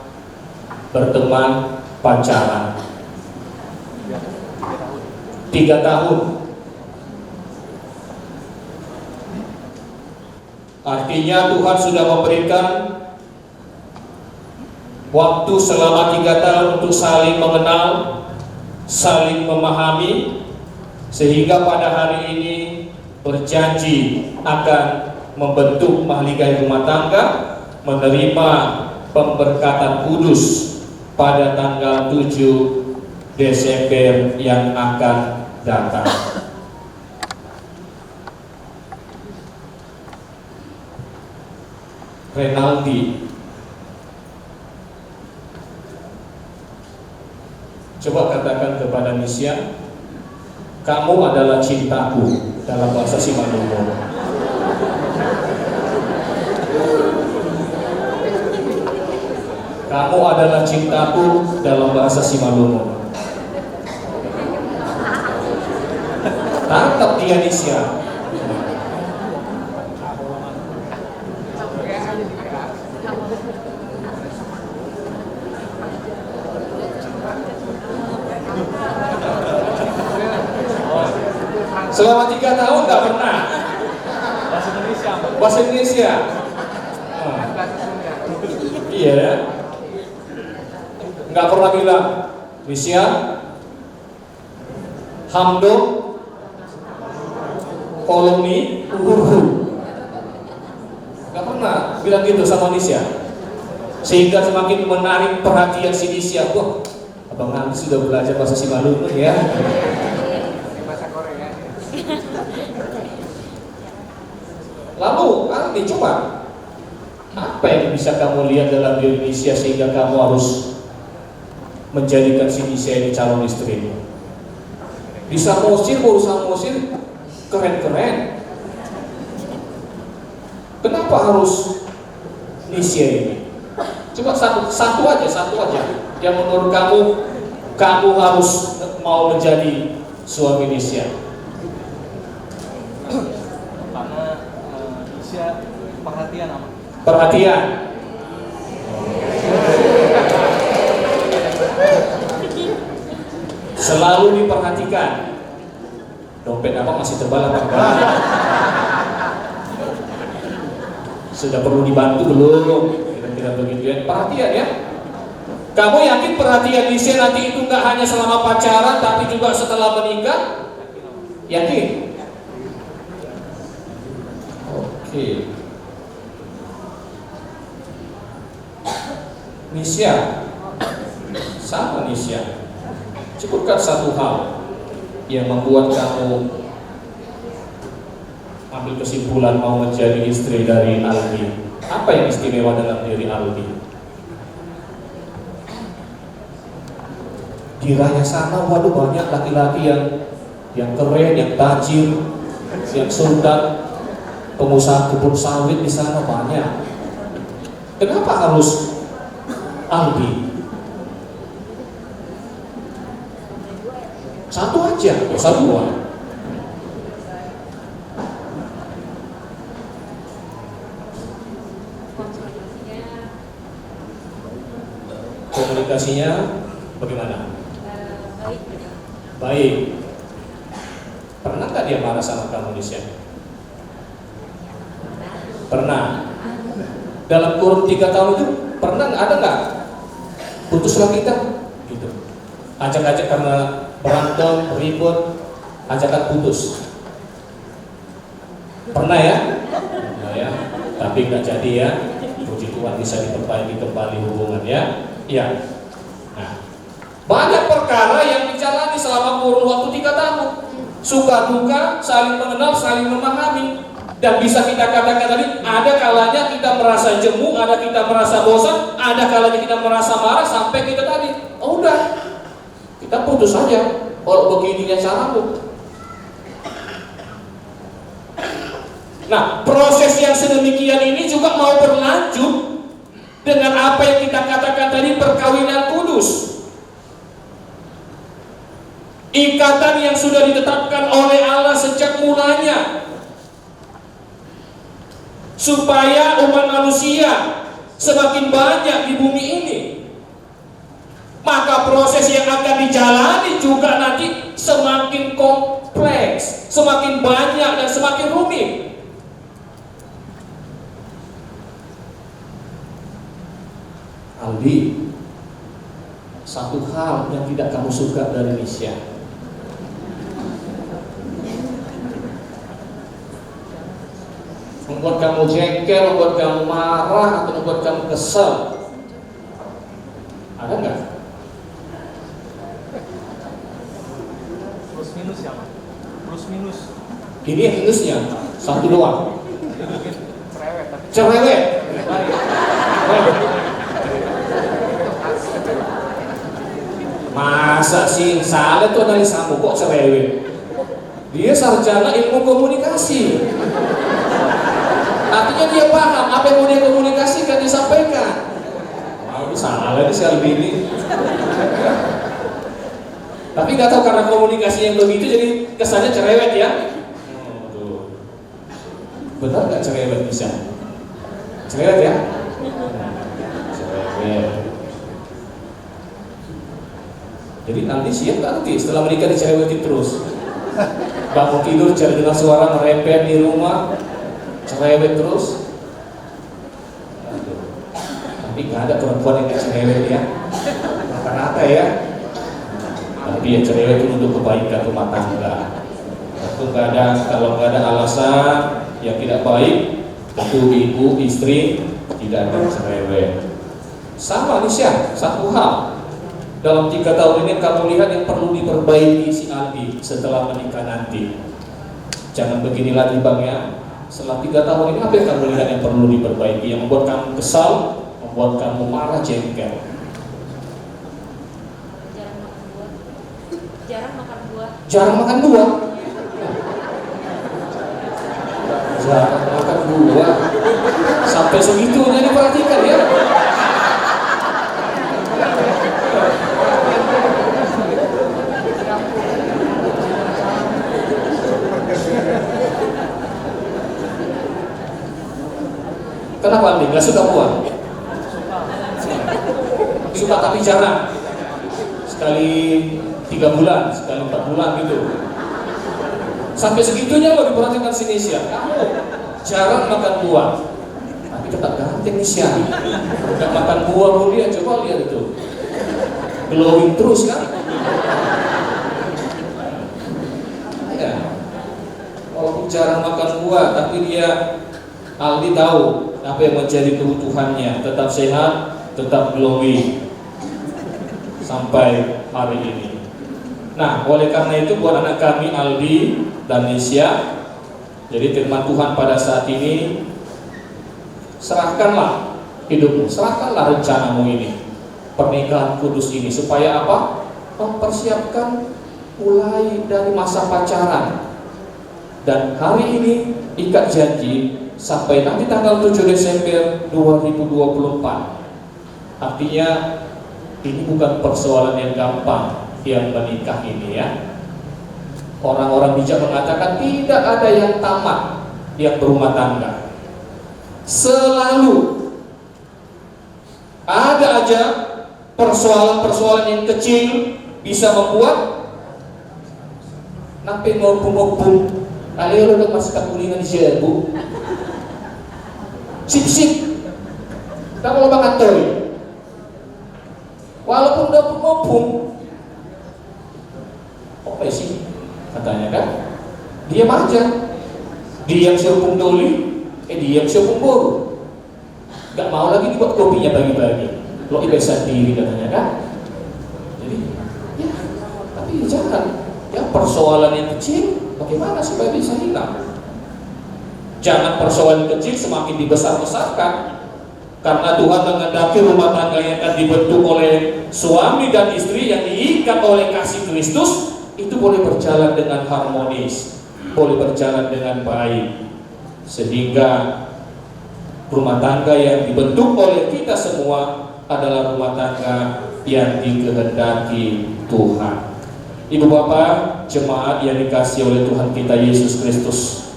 berteman pacaran? 3 tahun. Artinya Tuhan sudah memberikan waktu selama 3 tahun untuk saling mengenal, saling memahami, sehingga pada hari ini berjanji akan membentuk mahligai rumah tangga, menerima pemberkatan kudus pada tanggal 7 Desember yang akan datang. Renaldi. Coba katakan kepada Nisya, kamu adalah cintaku dalam bahasa Simalungun. Kamu adalah cintaku dalam bahasa Simalungun. Tangkap dia Nisya. Selama 3 tahun nggak pernah. Bahasa Indonesia. Iya ya. Nggak pernah bilang Nisya, Hamdo, Koloni, nggak pernah bilang gitu sama Nisya, sehingga semakin menarik perhatian si Nisya. Wah, Abang Andi sudah belajar bahasa Simalungun ya. Lalu Andi, coba apa yang bisa kamu lihat dalam diri Nisya sehingga kamu harus menjadikan si Nisya ini calon istrimu? Di Samosir, baru Samosir keren-keren. Kenapa harus Nisya ini? Coba satu aja yang menurut kamu harus mau menjadi suami Nisya. Karena Nisya perhatian sama. Perhatian. Selalu diperhatikan. Dompet apa masih tebal apa enggak? Sudah perlu dibantu belum? Kira-kira begitu ya. Perhatian ya. Kamu yakin perhatian Nisya nanti itu enggak hanya selama pacaran, tapi juga setelah menikah? Yakin? Oke. Nisya, sama Nisya, sebutkan satu hal yang membuat kamu ambil kesimpulan mau menjadi istri dari Aldi. Apa yang istimewa dalam diri Aldi? Di Raya sana, waduh banyak laki-laki yang keren, yang tajir, yang sultan, pengusaha kebun sawit di sana banyak. Kenapa harus Aldi? Satu aja, gak usah dua. Komunikasinya bagaimana? Baik. Pernah nggak dia marah sama kamu, Nisya? Pernah. Dalam kurun 3 tahun itu pernah nggak, ada nggak putuslah kita gitu, ajak-ajak karena berantem, ribut, ajakan putus? Pernah ya? Pernah ya, tapi nggak jadi ya. Puji Tuhan bisa diperbaiki kembali hubungan ya. Ya. Nah, banyak perkara yang dijalani selama kurun waktu 3 tahun. Suka duka, saling mengenal, saling memahami. Dan bisa kita katakan tadi, ada kalanya kita merasa jemu, ada kita merasa bosan, ada kalanya kita merasa marah, sampai kita tadi, oh udah, kita putus aja. Kalau begininya caramu. Nah, proses yang sedemikian ini juga mau berlanjut dengan apa yang kita katakan tadi, perkawinan kudus. Ikatan yang sudah ditetapkan oleh Allah sejak mulanya, supaya umat manusia semakin banyak di bumi ini. Maka proses yang akan dijalani juga nanti semakin kompleks, semakin banyak dan semakin rumit. Aldi, satu hal yang tidak kamu suka dari Nisya, membuat kamu jengkel, membuat kamu marah, atau membuat kamu kesel, ada nggak? Plus minus ya, Mas? Plus minus. Ini yang minusnya satu doang. Mungkin cerewet Cerewet. Masa sih salah tuh analisamu kok cerewet? Dia sarjana ilmu komunikasi. Artinya dia paham apa yang mau dia komunikasikan, disampaikan. Salah nih si Albini. Tapi nggak tahu karena komunikasi yang begitu jadi kesannya cerewet ya. Benar nggak cerewet bisa? Cerewet ya? Cerewet. Jadi nanti siap nanti setelah menikah dicerewetin terus. Bangun tidur cari dengar suara merepet di rumah, cerewet terus. Tapi nggak ada perempuan yang gak cerewet ya, rata-rata ya. Tapi ya cerewet itu untuk kebaikan rumah tangga. Itu nggak ada, kalau nggak ada alasan yang tidak baik, tentu ibu istri tidak akan cerewet. Sama Nisha, satu hal. Dalam 3 tahun ini kamu lihat yang perlu diperbaiki si Aldi setelah menikah nanti. Jangan begini lagi bang ya. Setelah 3 tahun ini apa yang kamu lihat yang perlu diperbaiki, yang membuat kamu kesal, membuat kamu marah, jengkel? Jarang makan buah. Jarang makan buah. Jarang makan buah. Sampai segitunya diperhatikan ya. Kenapa Andi? Gak suka buah? Suka tapi jarang. Sekali 3 bulan, sekali 4 bulan gitu. Sampai segitunya lo diperhatikan si Nisha. Kamu jarang makan buah, tapi tetap ganteng Nisha. Gak makan buah pun dia, coba lihat itu. Glowing terus kan? Ya. Walaupun jarang makan buah, tapi dia Aldi tahu apa yang menjadi kebutuhannya, tetap sehat, tetap glowing sampai hari ini. Nah, oleh karena itu buat anak kami Aldi dan Nisha, jadi firman Tuhan pada saat ini, serahkanlah hidupmu, serahkanlah rencanamu ini, pernikahan kudus ini, supaya apa? Mempersiapkan mulai dari masa pacaran. Dan hari ini ikat janji sampai nanti tanggal 7 Desember 2024. Artinya ini bukan persoalan yang gampang yang menikah ini ya. Orang-orang bijak mengatakan tidak ada yang tamat yang berumah tangga. Selalu ada aja persoalan-persoalan yang kecil bisa membuat nape ngopung-ngopung. Ayo lo udah masuk kuningan di sini bu. Sip-sip, tak mau banget toy. Walaupun udah ngopung, apa sih katanya kan? Diam aja, diam siapung doli, diam siapung boru. Gak mau lagi dibuat kopinya bagi-bagi. Lo ibadah sendiri katanya kan? Jadi, ya, tapi jangan. Ya persoalan yang kecil, bagaimana supaya bisa hilang? Jangan persoalan kecil semakin dibesar-besarkan. Karena Tuhan menghendaki rumah tangga yang akan dibentuk oleh suami dan istri yang diikat oleh kasih Kristus, itu boleh berjalan dengan harmonis, boleh berjalan dengan baik, sehingga rumah tangga yang dibentuk oleh kita semua adalah rumah tangga yang dikehendaki Tuhan. Ibu bapak, jemaat yang dikasihi oleh Tuhan kita Yesus Kristus,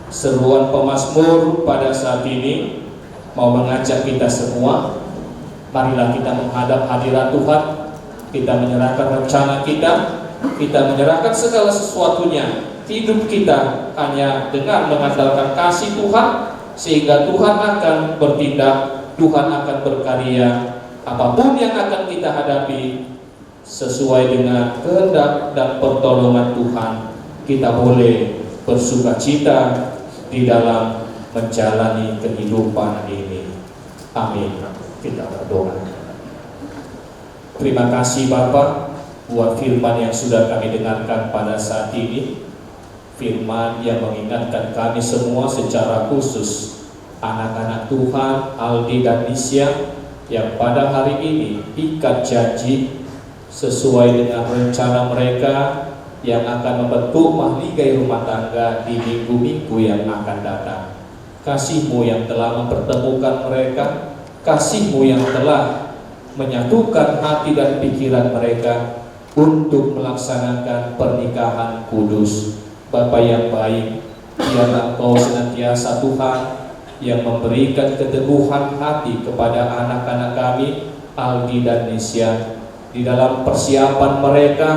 seruan pemazmur pada saat ini mau mengajak kita semua, marilah kita menghadap hadirat Tuhan, kita menyerahkan rencana kita menyerahkan segala sesuatunya, hidup kita hanya dengan mengandalkan kasih Tuhan, sehingga Tuhan akan bertindak, Tuhan akan berkarya. Apapun yang akan kita hadapi sesuai dengan kehendak dan pertolongan Tuhan, kita boleh bersukacita di dalam menjalani kehidupan ini. Amin. Kita berdoa. Terima kasih Bapa buat firman yang sudah kami dengarkan pada saat ini. Firman yang mengingatkan kami semua secara khusus anak-anak Tuhan Aldi dan Nisya yang pada hari ini ikat janji sesuai dengan rencana mereka yang akan membentuk mahligai rumah tangga di minggu-minggu yang akan datang. Kasih-Mu yang telah mempertemukan mereka, kasih-Mu yang telah menyatukan hati dan pikiran mereka untuk melaksanakan pernikahan kudus. Bapa yang baik, biarlah Engkau senantiasa Tuhan yang memberikan keteguhan hati kepada anak-anak kami Aldi dan Nisya di dalam persiapan mereka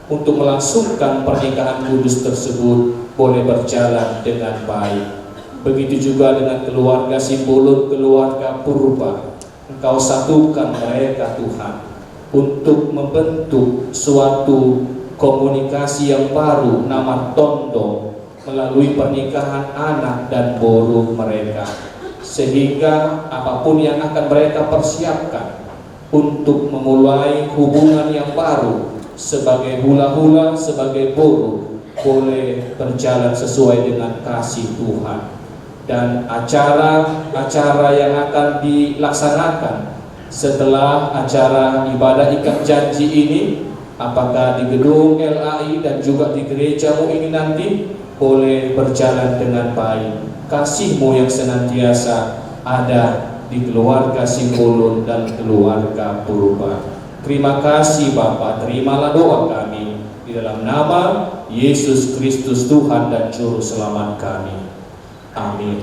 untuk melangsungkan pernikahan kudus tersebut boleh berjalan dengan baik. Begitu juga dengan keluarga Simbolon, keluarga Purba. Engkau satukan mereka Tuhan untuk membentuk suatu komunikasi yang baru, nama Tondo, melalui pernikahan anak dan boru mereka, sehingga apapun yang akan mereka persiapkan untuk memulai hubungan yang baru sebagai hula-hula, sebagai boru, boleh berjalan sesuai dengan kasih Tuhan. Dan acara-acara yang akan dilaksanakan setelah acara ibadah ikat janji ini, apakah di gedung LAI dan juga di gerejamu ini nanti, boleh berjalan dengan baik. Kasih-Mu yang senantiasa ada di keluarga Simbolon dan keluarga Purba. Terima kasih Bapa, terimalah doa kami di dalam nama Yesus Kristus Tuhan dan Juru Selamat kami. Amin.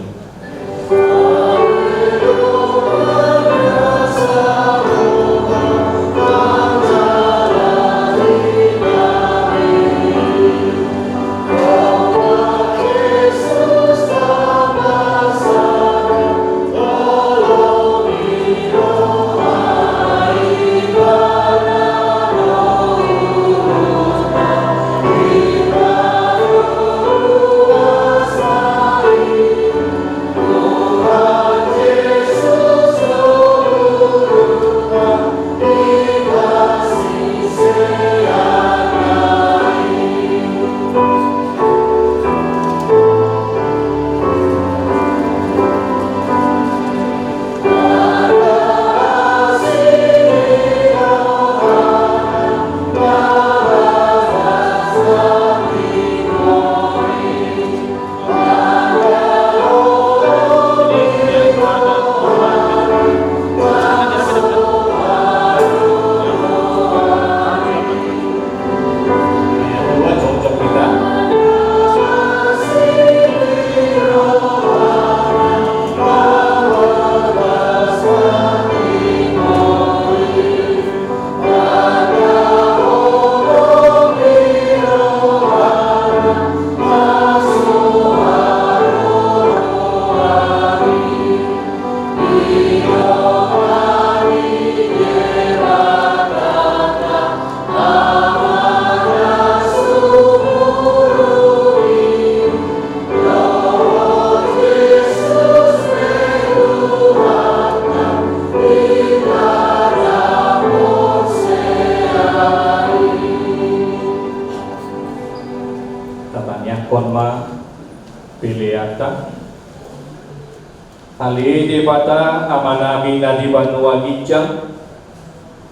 Ali bata amanami nadi banua gijang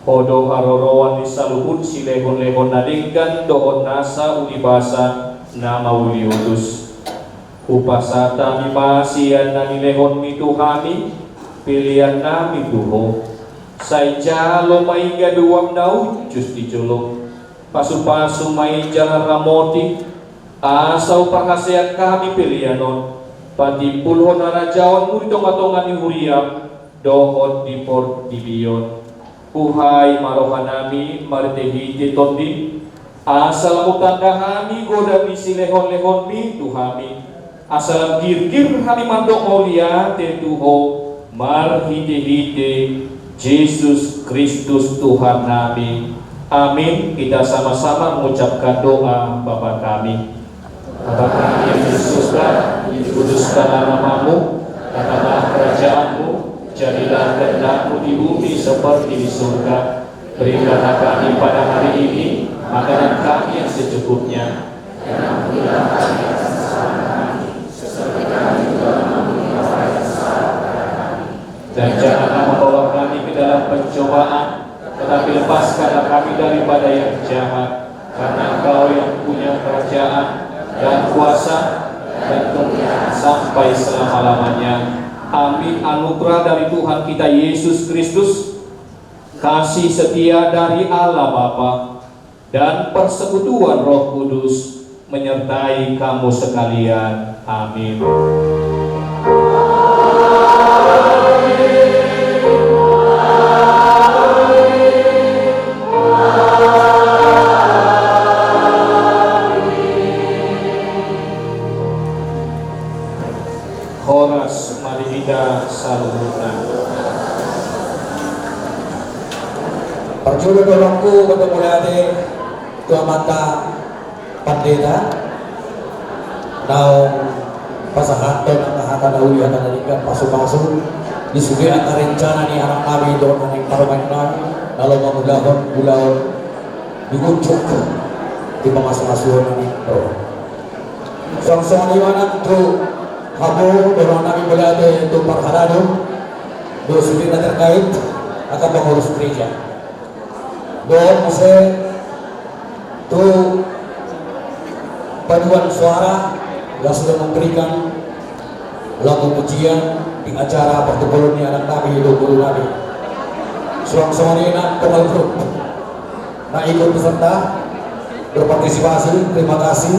hodo harorowan disaluhut silehon-lehon nadingkan doon nasa ulibasa nama uliutus upasata mimasian nani lehon mituhami pilihan nami duho saija lo maiga duwam nau jus diculuk pasu-pasu maija ramoti asau perhasian kami pilihanon pati pulhon narajawan muri tonga-tonga ni huriam dohon di port di bion uhai marohanami martehije tondi asal mutanda hami goda misi lehon-lehon mi tuhami asal gir-gir hami mandok mulia tetuho marhide-hide Yesus Kristus Tuhan nami. Amin. Kita sama-sama mengucapkan doa Bapa kami. Bapa kami yang di surga, dikuduskanlah namamu, datanglah kerajaanmu, jadilah kehendak-Mu di bumi seperti di surga. Berikanlah kami pada hari ini makanan kami yang secukupnya. Dan ampunilah kami atas kesalahan kami, seperti kami juga mengampuni orang yang salah lepaskanlah kami daripada yang jahat, karena Engkau yang punya kerajaan dan kuasa dan kemuliaan sampai selama-lamanya. Amin. Anugerah dari Tuhan kita Yesus Kristus, kasih setia dari Allah Bapa, dan persekutuan Roh Kudus menyertai kamu sekalian. Amin. Horas Marihida Saluhuna. Perjulu dorongku ketemu dari Tua Mata Pandeta Naung pasahanto ng kahatan na uli at nanikan pasu-pasu disugi at rencana ni anak nabi doon ang parumahin namin lalu mengulahon diucuk di pemasuk-masuhan namin song-song liwanag itu kamu dorong namin berada itu parharado doon sugi na terkait akan pengurus gereja doon masih itu paduan suara yang sudah memberikan lagu pujian di acara pertemuan anak nabi 20 nabi suang-suangnya nak kenal grup nak ikut peserta berpartisipasi. Terima kasih.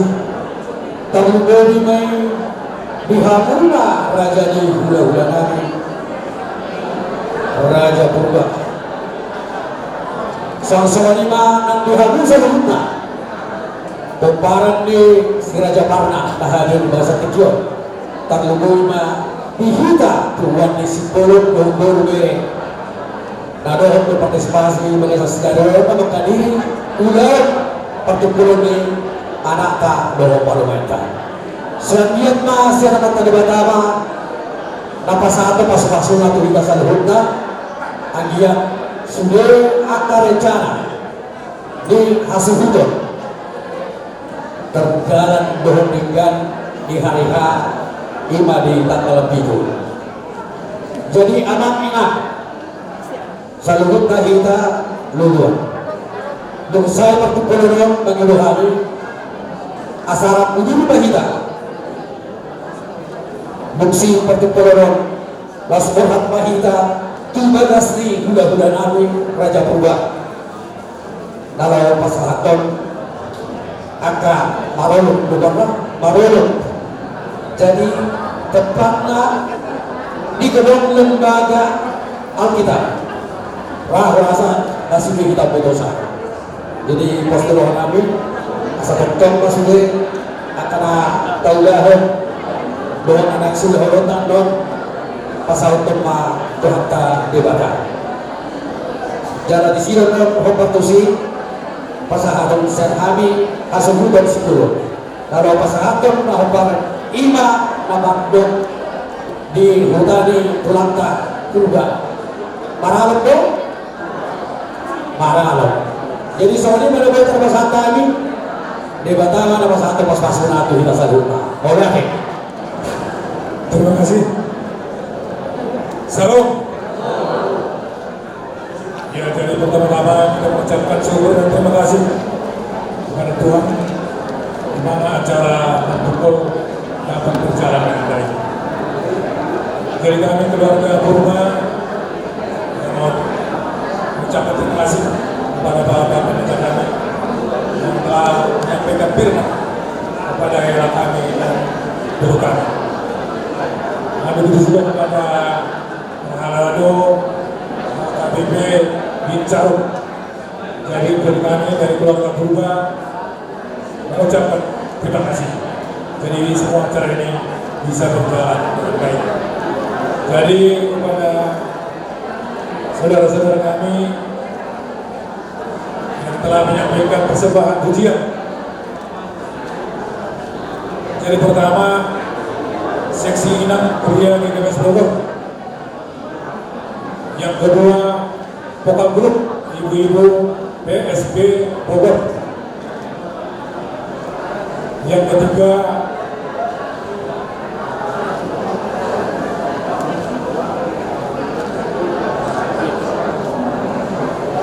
Tanggungoni may bihamuna raja di hula-hula nabi Raja Purba suang-suangnya nang bihamun sa luna Pemparan di si Raja Parna nahadir bahasa kecil tanggungoi ma dihita tuan di sipolong dong bere nadohon berpartisipasi bagi saudara mengkadiri ular pertukuran ni anak tak dohon parlementa selanjutnya masih anak tadi batama napa satu pas-pasun atau kita salhutna agian sudah akar rencana di hasil hujan terjalan berhentikan di hari H ima di tanggal itu. Jadi anak ingat saluhut kita luluan untuk saya pertukulan mengeluh hari asara ujung kita buksi pertukulan wasborhat mahita tuba gasli hula-hula nabi Raja Purba dalam pasalaton angka maroluk bukanlah maroluk jadi tepatnya di gedung lembaga Alkitab rasa masih kita putusan jadi postulah nabi asal tentang masih akan taulahan bahwa anak sudah holotan don pasal tema tuhanta debata jalan di sini don hopartusi pasahaton sen kami asumudon 10 lalu pasahaton na hopar ima nabagdong di hutani tulanta kurga maralog dong maralog jadi soalnya mana-mana terbasah kami debatama na pasahaton pas-pasun nato hita sa lupa boleh. Terima kasih. Salam. Ya, jadi pertama-tama kita mengucapkan syukur dan terima kasih kepada Tuhan di mana acara pukul dapat berjalan dengan baik. Dari kami keluarga Purba mau mengucapkan terima kasih kepada Bapak Pendeta kami yang telah menyampaikan firman kepada era kami dan guru kami. Kami juga kepada Mahalado, KBP, Bincaruk. Jadi dari kami dari keluarga Purba mengucapkan terima kasih. Jadi semua acara ini bisa berjalan dengan baik. Jadi kepada saudara-saudara kami yang telah menyampaikan persembahan pujian. Jadi pertama seksi 6 Pria GKMS Bogor. Yang kedua vokal grup ibu-ibu PSB Bogor. Yang ketiga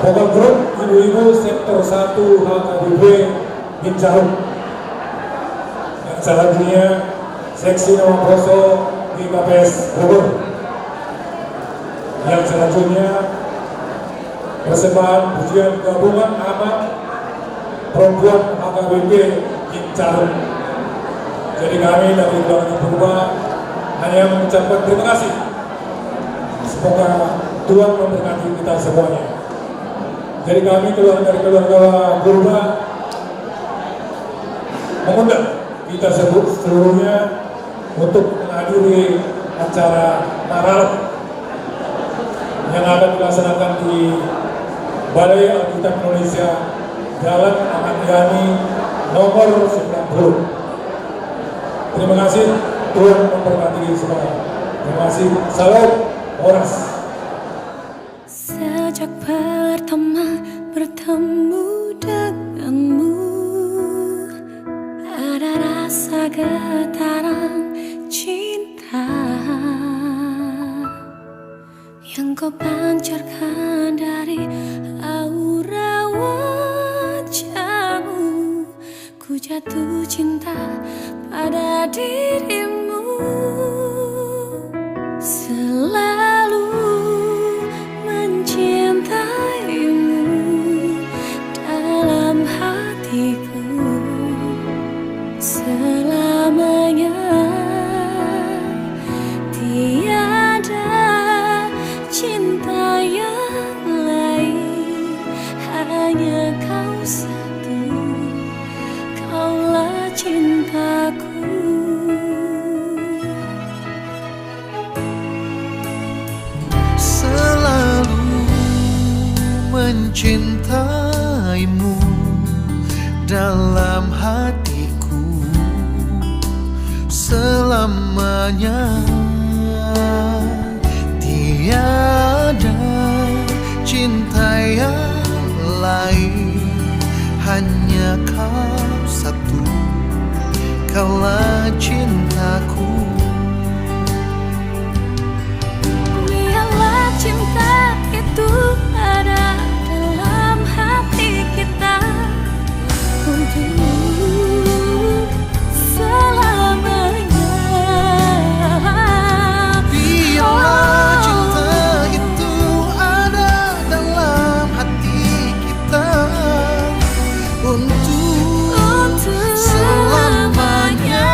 vokal grup ibu-ibu sektor 1 HKBP Bincarum. Yang selanjutnya seksi nomor poso di KPS Bogor. Yang selanjutnya persembahan pujian gabungan anak perempuan HKBP Bincarum. Jadi kami dari keluarga Purba hanya mengucapkan terima kasih. Semoga Tuhan memberkati kita semuanya. Jadi kami dari keluarga Purba mengundang kita seluruhnya untuk menghadiri acara Maral yang akan dilaksanakan di Balai Alkitab Indonesia, Jalan Ahmad Yani nomor 90. Terima kasih, Tuhan memberkati semua. Terima kasih. Salam Horas. Sejak pertama bertemu denganmu, ada rasa getaran cinta yang kau pancarkan dari aura wajahmu. Ku jatuh cinta pada dirimu, selalu mencintaimu dalam hatiku selamanya. Tiada cinta yang lain, hanya kau satu, kaulah cintaku. Selalu mencintaimu dalam hatiku selamanya. Tiada cinta yang lain, hanya kau satu, kaulah cintaku. Biarlah cinta itu ada dalam hati kita untuk selamanya. Biarlah cinta itu ada dalam hati kita untuk selamanya.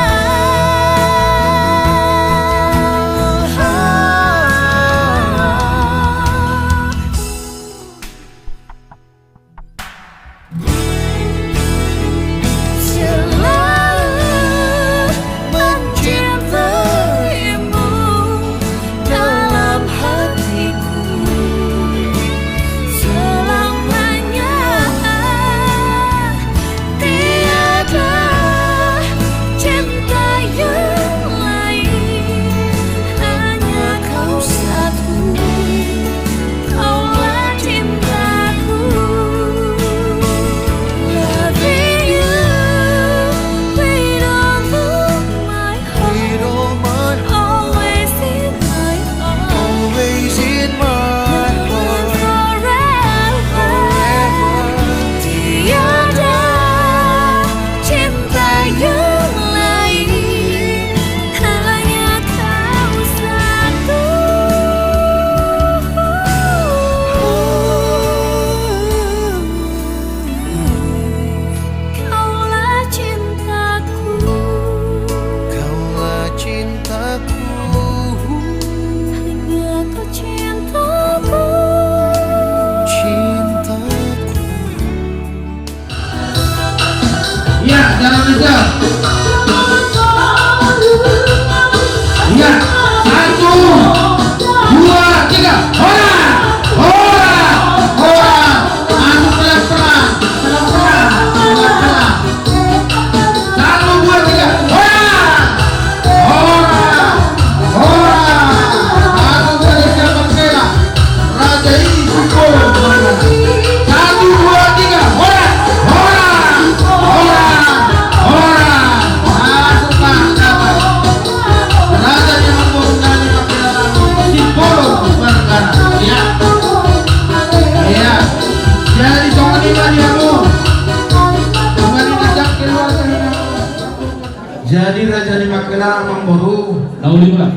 Jadi Raja di Makela membaru Naulima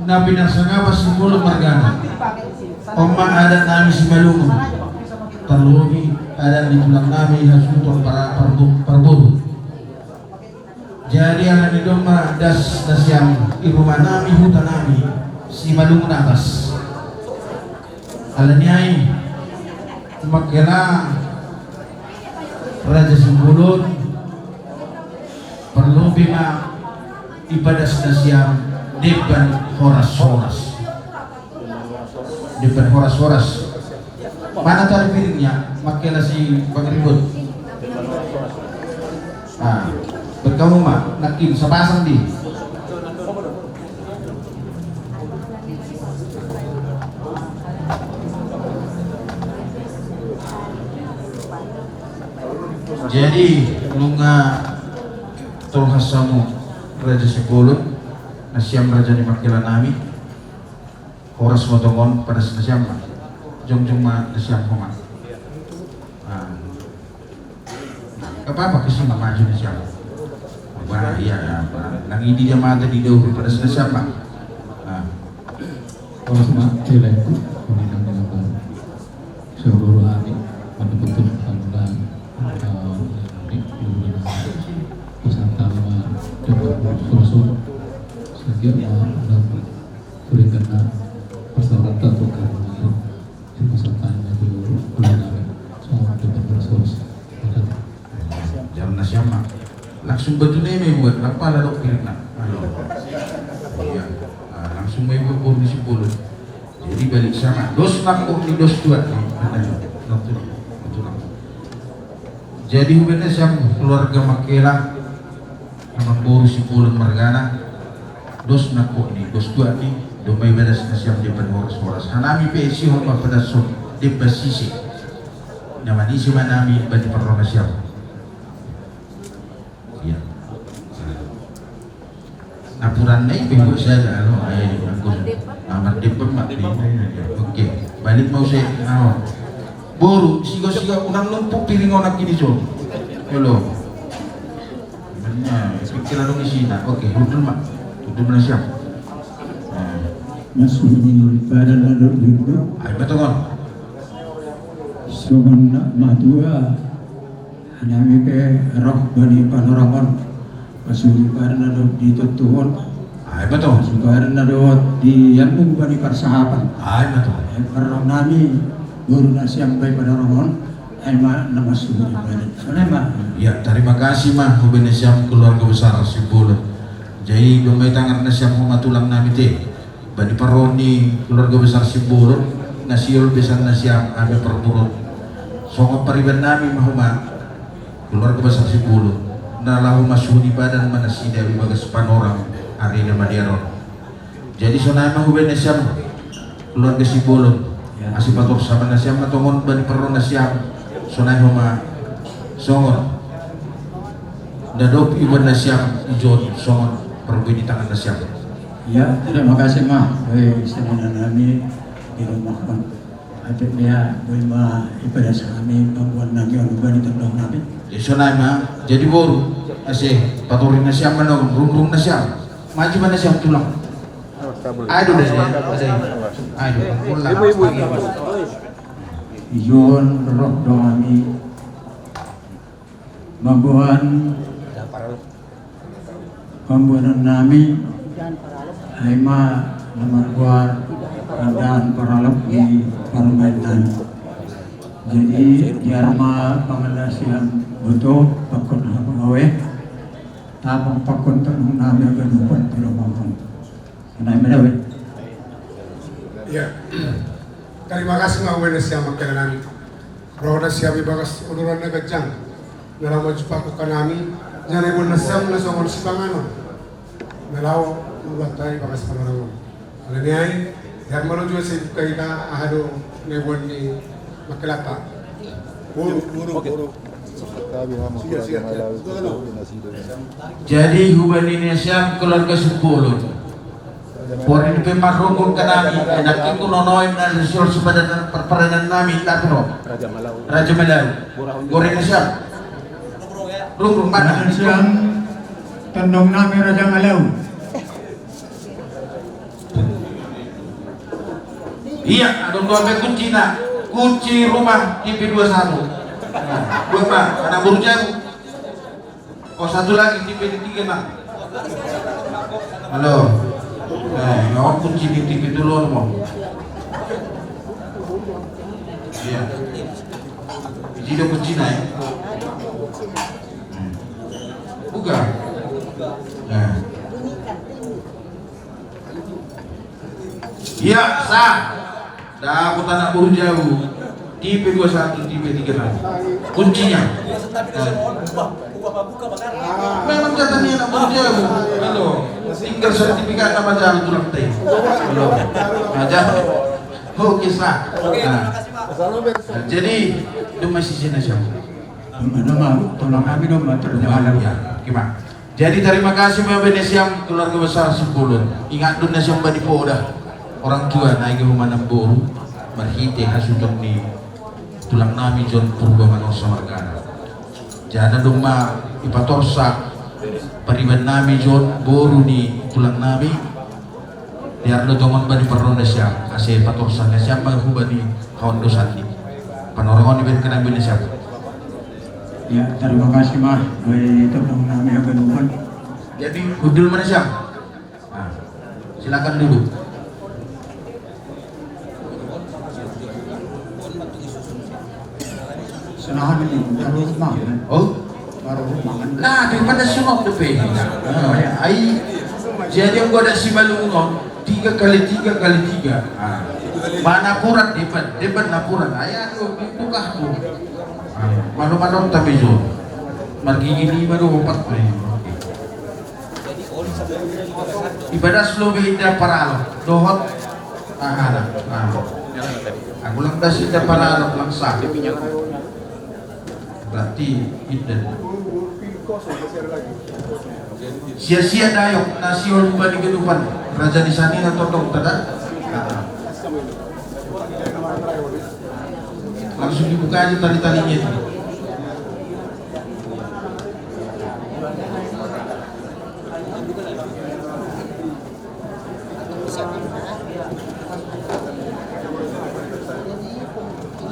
Nabi Nasanga pas 10 margana. Oma adat nami si Malungu. Terlebih adat di tulang nami hasutor para perburu. Jadi anak di domba das yang ibu manami hutan nami si Malungu nakas. Alaniai Makela Raja Simbulun perlu bima ibadah sedasiam depan horas-horas mana tadi piringnya Makela si pengeribut berkamu mak nakin sepasang di jadi lunga tolhasamu Raja Sipulun nasiam Raja di Makela nami horas motongon pada nasiam jong nasiam homa apa kesini maju nasiam wah iya nang ini dia mata di dahulu pada nasiam kalau sama jelek seluruh hari pada betul tanggal Sosok sejak dan berikan persyaratan untuk kami pesertanya dulu bulan soal depan bersos jam nasiama langsung betulnya membuat apa lalu kirna iya langsung membuat kondisi bulu jadi balik sama dos nakuk di dos dua jadi hubungannya siapa keluarga Makela Amang Boru Sipulun Margana dos nakuk ni dos dua ni domai bedas nasiam di horas-horas hanami PSC horma pada so di basisi nama ni si manami bagi perona siap ya apuran naik bebuk saja alo aku amat depem mak oke balik mau saya Boru siga unang numpuk piring onak ini so hello pikiran dong isina oke hudul mak hudul mana siap masuk di badan lalu itu ay betul soman madua hanami ke roh bani panoramon masuk di badan lalu di tutuhon ay betul badan lalu di yambung bani persahabat ay betul karena nami guru nasiam baik pada ramon Ema nama suhu ibadat. Soalnya ya terima kasih mah hubungan siap keluarga besar Sipulun. Jadi domai tangan nasiam tulang nabi teh. Bani paroni keluarga besar Sipulun nasiul besar nasiam ame perpurut. Songo pariban nami mahuma keluarga besar Sipulun. Nalahu masuhuni badan manasida bagas panorang arena madiaron. Jadi sonai mah hubungan siap keluarga Sipulun. Asih patok sama nasiam matongon bani paron nasiam. Sonai homa songon dadop ibu nasiam ijon songon pergi di tangan nasiam ya terima kasih mah baik senang nami di rumah kan ada dia mah ibadah kami bangunan nami orang di tendang nabi di sonai mah jadi boru asih paturin nasiam manong rung nasiam maju mana nasiam tulang aduh deh aduh pulang Yon roh doami membuat nami Haima nomor buat keadaan paralog di permainan jadi jarma pengendasian butuh pakun hawe tapang pakun tenung nami akan lupa tidak mampu karena medawe ya terima kasih mau Indonesia Makela nami roda siapi bagas uluran nagajang nalaw majupaku kanami janay mo nasam na songol si pangano nalaw ulat tayo bagas panarangon alam niya ay yan malo juga sa kayo ka ahado nebon ni Makela ta buru jadi hubungan Indonesia keluarga Sipulun Pori di pemarungun ka nami, nakin ko nonoy na resul sa perperanan nami, tapiro. Raja Malaw. Goreng na siya. Rung mana? Siyang tandong nami Raja Ngalew. Iya, ada dua kunci nak. Kunci rumah TV21. Nah, dua pak, anak baru jago. Oh satu lagi TV3 nak. Halo. Nah, kunci di TV dulu mau. Iya. Ini dia kunci nak. Bukan. Nah. Iya, sah. Dah aku tanah baru jauh. TV21, TV3 kuncinya. Memang katanya anak baru jauh. Halo. Tinggal sertifikat nama jalan tulang teh. Halo. Nah, jangan. Oke, sah. Nah, jadi itu masih sini siapa? Tolong kami dong, Ya, gimana? Jadi terima kasih Bapak Nesiam keluarga besar Sipulun. Ingat dulu Nesiam Bani Poda. Orang tua naik ke rumah Namboru berhiti hasutan ni tulang nami John Purba Manor Samarkanda. Jana doma ipatorsak pariban nami John Boru ni tulang nami biar lo dongon bani perronda siap ase patorsak siap bahu bani kawan dosan ni panorongon ni kena bini siap. Ya, terima kasih Mas. Itu tandong nami Hagenupan. Jadi kudul mana siap? Nah, silakan dulu. Senahan ini baru rumah. Oh, Baru rumah. nah daripada sunok depan. Ai jadi yang gua ada si balungon 3 kali 3 kali 3. Mana kurat depan laporan. Ayah tu buka tu. Malu-malu tapi jo. Margi gini baru 4 kali. Ibadah slow beda paralo. Dohot ada. Aku lang dasi da paralo lang sa. Berarti idan. Sia-sia dayok nasi olumba di kehidupan raja di sana atau totong tada. Langsung dibuka aja tali-talinya itu.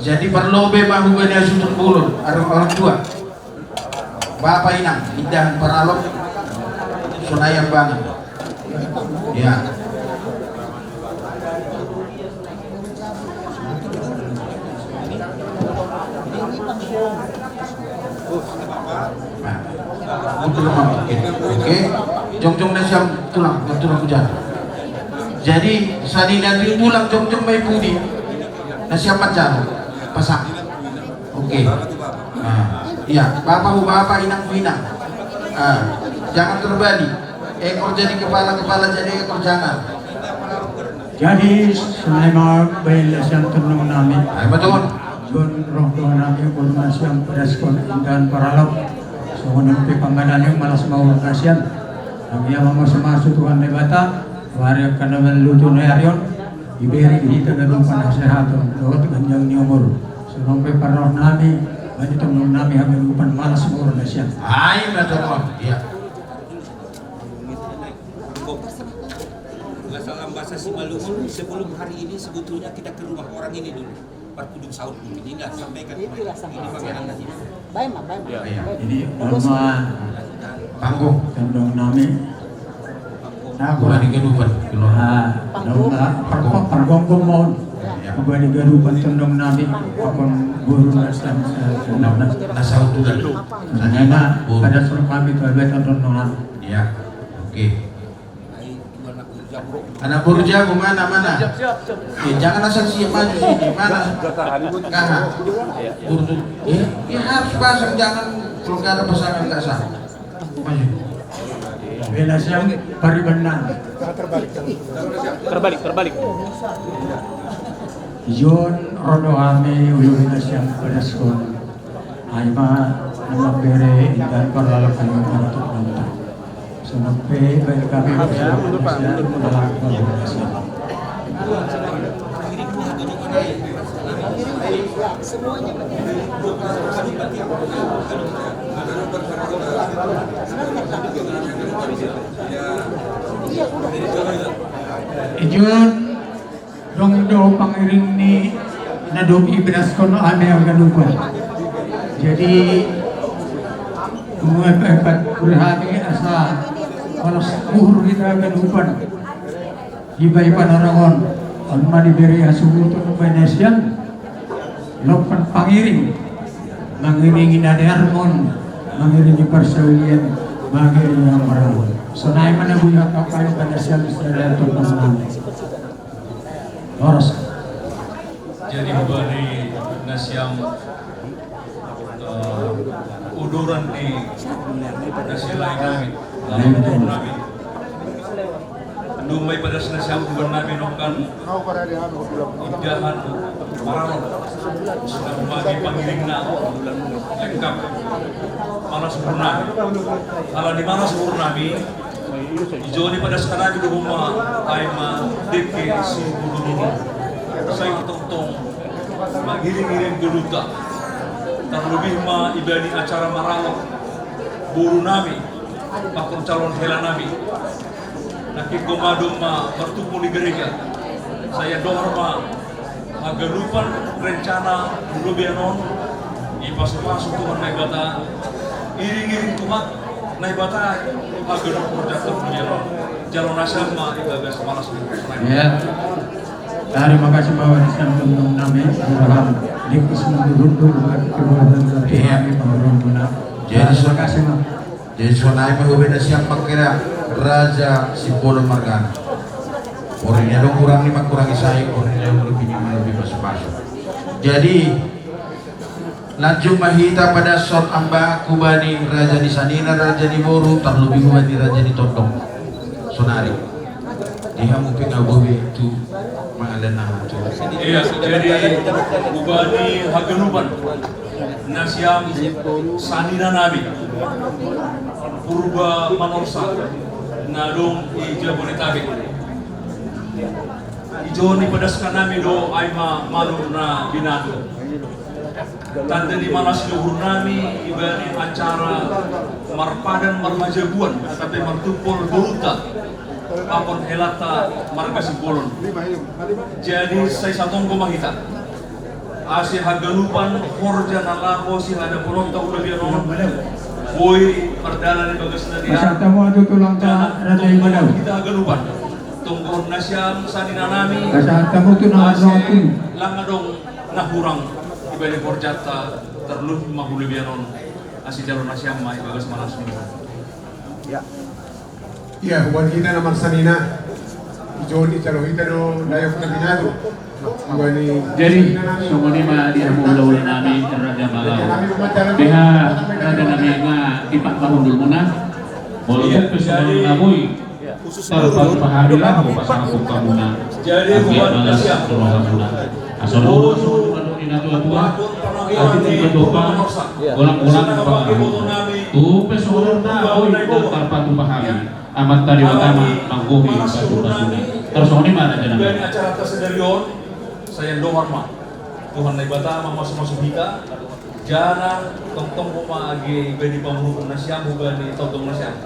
Jadi perlu bahu bani asutun bulun orang tua bapak inang indahan paralok sunayang banget ya. Oke, jong-jong nasi yang tulang hujan. Jadi sadi nanti pulang jong-jong bayi pudi nasi yang pacar pasang. Oke. Iya, bapak inang inang. Jangan terbalik. Ekor jadi kepala jadi ekor jangan. Jadi selama bayi yang tandong nami. Betul. John roh doa nami ulun siang peraskon dan paralok. Soalnya panggalan yang malas mau kasihan. Kami yang masuk Tuhan debata. Waria kana melucu nayarion. Iberi kita dalam panasehatan. Doa ganjang ni umur. Sampai parah nami, banyak teman nami hamil lupan malas umur nasihat. Ayo betul. Iya. Salam bahasa Simalungun sebelum hari ini sebetulnya kita ke rumah orang ini dulu. Perkudung sahur dulu. Ini dah sampaikan. Ini bagaimana nanti? Baik. Ini rumah Panggung. tandong nami. Aku lagi kedupan. Panggung mohon. Aku ada gadupan tandong nami. Akon guru nasam Nasau tu dulu. Nana pada suruh kami terbaik tandong nami. Iya. Oke. Anak baru jago mana? Jangan asal siap maju sini. Mana? Kaha. Ya harus pasang, jangan kalau nggak ada pasangan nggak sah. Maju. Bela siang paribanan. Terbalik. Yon rodo ame ulun siang peraskon. Aima nama bere dan paralak kami untuk nonton. Sampai baik kami Semuanya Ijon dong do pangiring ni nadong ibras kono ame ang ganupan. Jadi empat kurhani asa walas buhur kita ganupan. Ibay panarangon on maniberi asubuto ng Venesian lopan pangiring mangiringi na harmon mangiringi persaulian mangiringi ang marawon. So naay manabuya ka kayo Venesian Israel to naman. Oras. Jadi bani nasyam uduran di nasilay kami lalu uduran namin dumay pada nasyam uduran namin nokan indahan marano sudah bagi pangiling na lengkap malas uduran namin ala di malas uduran namin ijoni pada sekarang di rumah aima deke si uduran saya tong magiring-giring geluta terlebih ma ibadi acara marawak buru nami pakon calon hela nami nakik gomadum ma bertumpu di gereja saya dorma agalupan rencana lubianon ipasuk-pasuk Tuhan naibata iring-iring Tuhan naibata agalupan jatuh lubianon jalon nasyam ma ibagas malas ya. Terima kasih bahwa disambung nami Abraham Dikis menurut kebuatan kami menurut. Terima kasih ma. Jadi sonai mahubena siap pakira Raja Sipolo Margana. Orangnya dong kurang lima kurang isai orangnya lebih masuk. Jadi laju mahita pada sort amba kubani Raja di Sanina Raja di Boru terlebih kubani Raja di Tondong Sonari. Dia mungkin ngabobe itu iya, jadi Bupati Haganupan Nasyam Sanina Nabi Purba Manorsa Nadong Ija Bonetabek Ijo ni pedaskan nami do aima malu na binado tanda di malas luhur nami ibani acara marpadan marmajabuan tapi martupol beruta apon helata marga Sipolon. Jadi saya satong kumahita. Asih hagalupan horja nalako si ada polonta udah biar non. Boy perdana di bagas nadia. Masa tamu atu tulang ta raja ibadaw. Kita hagalupan. Tunggu nasyam sanina nami. Masa tamu tu na roti. Langadong nahurang ibadi horjata terluh mahulu biar non. Asih jalur nasyam mai bagas malas ni. Ya. Ya, buat kita nama Sanina, Joni kalau kita do dayak kabinado. Jadi semua ni mah dia mula nami Raja Malau. Biha Raja nami nga tipak mahundul muna. Walaupun pesanan namui terpadu pahadilah mau pasang buka muna. Jadi buat siap terlalu muna. Asal dulu ina tua-tua. Ati tiga dopa ulang-ulang pangaruh. Tu pesanan namui terpadu pahadilah. Amat tadi utama mangkuhi batu basuni. Terus ini mana jenang? Dari acara tersendirion saya doa mah Tuhan naibata masuk kita jangan tong rumah agi bedi pamulu nasyam bani tong nasyam.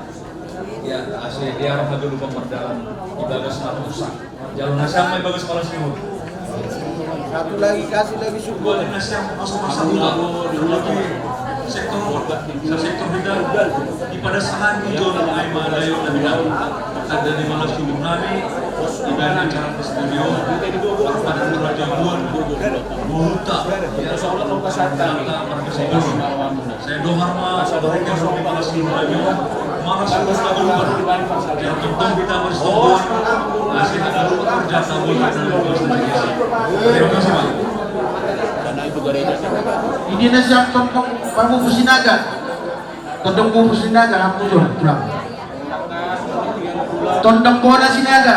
Ya asli dia orang lagi lupa perdalam ibagas narusak. Jalur nasyam mai bagas malas nimut. Satu lagi kasih lagi syukur. Buat nasyam masuk masa lagi sektor hidup di pada saat itu aima dayo nabidaw ada di malas tulung nami ibadah acara studio pada perajamuan buta ya soalnya kesehatan saya doa ma mereka sampai malas tulung nami malas tulung nami yang penting kita bersetujuan masih ada kerja sabun terima kasih Pak. Ini nasyam tondong pamu pusinaga. Tondong pamu pusinaga hampir pulang. Tondong bona sinaga.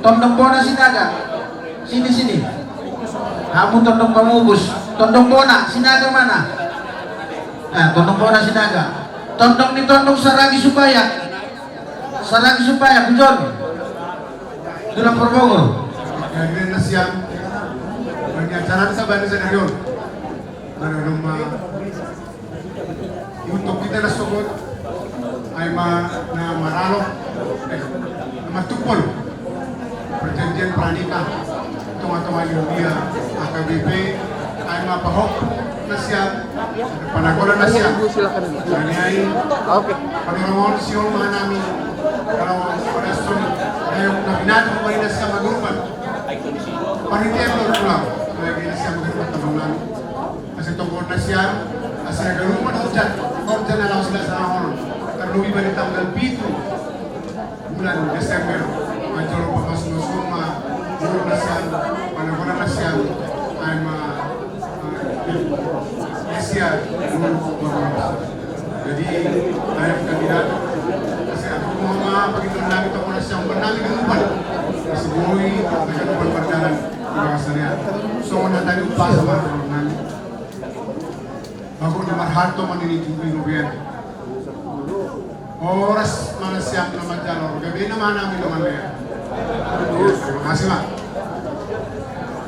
Tondong bona sinaga. Sini. Hampir tondong pamubus. Tondong bona sinaga mana? Nah, tondong bona sinaga. Tondong ni tondong saragi supaya. Pujon. Dalam Perbogor. Ini nasyam. Acara sa bani sa ngayon. Untuk kita na sugod ay na maralo na matupol perjanjian pranikah tunga-tunga dia AKBP ay mapahok na siya panagolan na siya kani ay panginoon siyo mga namin kalau panasun ayong nabinato ko na siya magurban panitia ko lang lagi na siya magurban tanong namin kasi tungkol na siya kasi nagurban ako dyan na lang sila sa ahon terlebih pada tanggal 7 bulan Desember majoro pamasnosuma guru nasian panagolan na siya ay Asia jadi ayam kandidato kasi ako mga pagkituloy namin ito muna siyang namin ganupan kasi buhay naganupan pagdalan ibasa niya so muna tayo upasa mga tulong namin bago na marhato maninitin ko yung gobyerno oras mana siap na magdalo gabi naman namin naman na yan terima kasih Pak.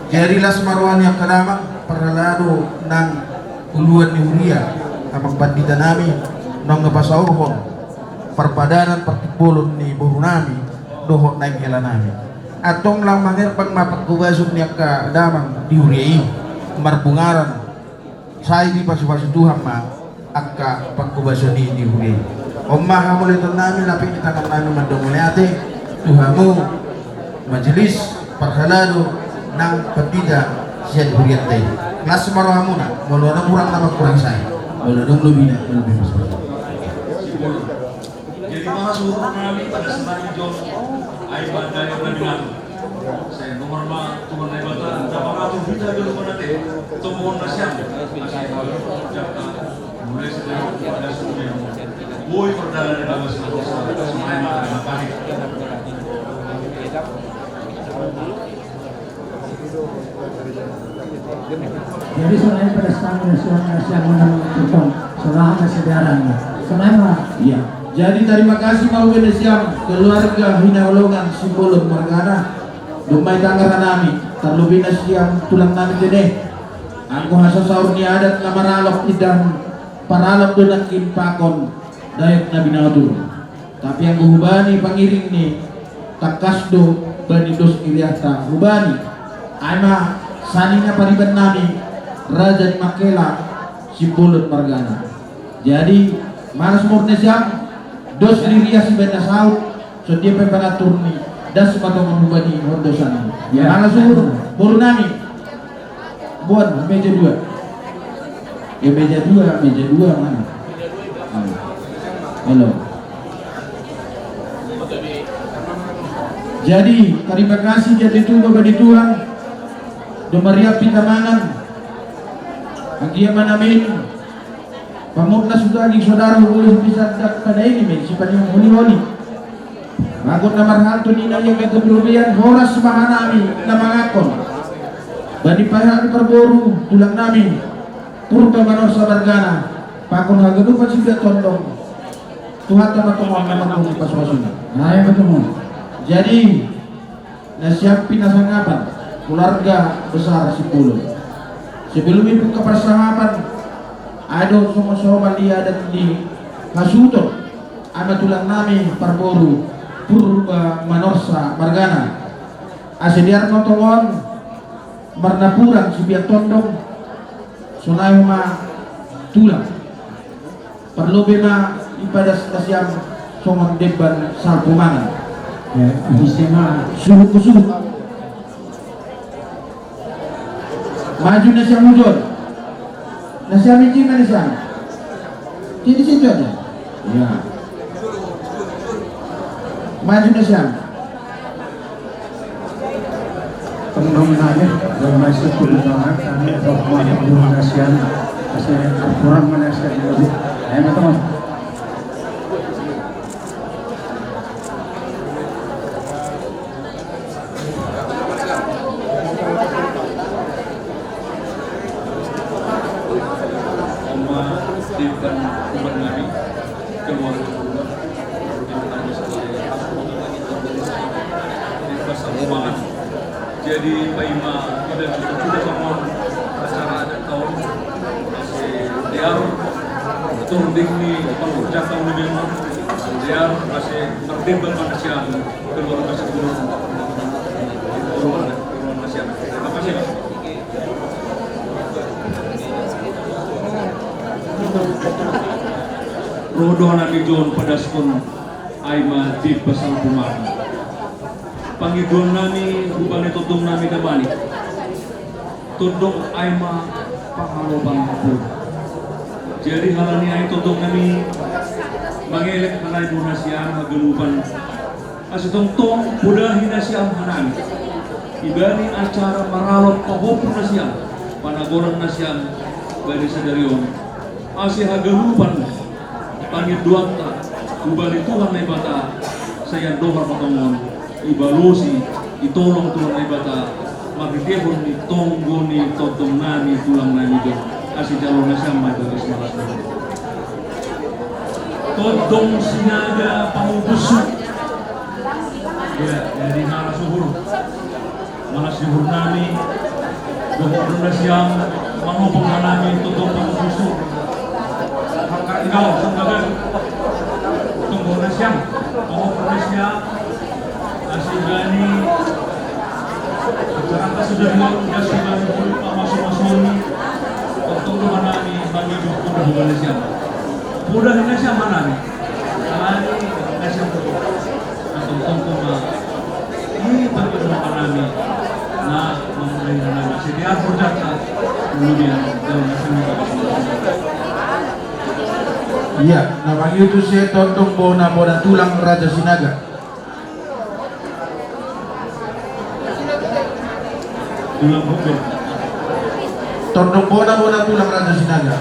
Jadilah semaruan yang kadamang peralado ng uluan ni Huria ang magbandita namin ng napasauhon perpadanan partipulon ni Buru nami dohot na ikila namin atong lang mangerpang mapagkubasok niya kadamang di Huria marbungaran sa hindi pasupasutuhan ma agka pagkubasok ni Huria o mahamulitan namin lapit itanam namin mandunguli ate Tuhamu majelis perhalado ng pagdida siya Huriat tayo kelas semaruhan muna walau ada kurang nama kurang saya walau ada lebih mas jadi mahasiswa kami pada senang John Aiban dari Nabinatu saya nomor cuma nebatan dapat atur kita dulu nanti temuan nasihat mulai sejak pada sudah boy perdana dalam semuanya ada panik jadi selain pada setahun nasional yang menentukan selain sejarahnya selain iya jadi terima kasih mau Indonesia keluarga Hinaulongan Sipulun Margana dumay tangaran nami terlebih nasiang tulang nami dede aku hasa sahur ni adat na maralok idan paralok doon kimpakon dayok na binadur tapi ang hubani pangiring ni takasdo banidos iriata hubani ama saninya pariban nami Raja Makela Sipulun Margana jadi manas murnesyam dos liria si benda saut so dia pepanatur ni das sebatong hubani hondosan ya manas buru nami buat meja 2 ya meja 2 mana halo jadi terima kasih jadi tuba badi Tuhan dumariap pitamangan agia manamin pamukna sudah di saudara boleh bisa pada ini men si panjang holi bagot na marhanto ni na yung ketubilubian horas mahanami na mangakon badi pahan perboru tulang namin purba manor sa Margana pakon hagadupan si tondong Tuhan teman-teman memang pas-pasun nah yang betul jadi nasiapin nasangapan keluarga besar Sipulun sebelum itu kepersahabatan ada sama-sama dia dan di Kasuto anak tulang nami Parboru Purba Manorsa Margana asediar notowon Marnapurang Sibiak Tondong Sunai ma tulang perlu bema ibadah stasiam somon deban salpumangan ya istimewa suhu maju nasiam mujur nasiam incing nasiam di situ aja ya maju nasiam pendominannya dan masih perubahan kami untuk melakukan nasiam masih kurang menasiam lebih teman-teman jadi Pak Ima sudah sama acara adat tahun masih diaruh turun dingni pengucapan lebih Dia masih tertimbang manusia keluar masih turun manusia. Terima kasih Pak. Rodo Nabi John padaskon aima di pasal rumah. Pangidon nami bukan tutong nami kabani. Tudong aima pangaloban po. Jadi halani ay tutong nami mangelek halay muna siya magalupan. Asitong tong budahin na siya hanami. Ibani acara maralot pahopon na siya. Panagoran na siya bali sa dariyon. Asi hagalupan pangidduan ta ubali Tuhan na ibata saya dohar matongon ibalusi itolong Tuhan na ibata magdehon ni tonggo ni totong nani tulang nani do asi jalo na siya madalas malas totong sinaga pangubusuk ya dari malas suhur nami dohor na siyang mangupong na nami totong pangubusuk ikaw sanggagan tunggu na siya asigani sekarang ka sudah dia sudah masuk tunggu mana ni bagi buku dah na siya mudah na siya mana ni ani na siya tunggu ma ini bagi buku nami na mamulai na nami sedia berjata kemudian dalam nasi Iya, namanya itu saya tontong bona tulang Raja Sinaga. Tulang bukan. Tontong bona tulang Raja Sinaga.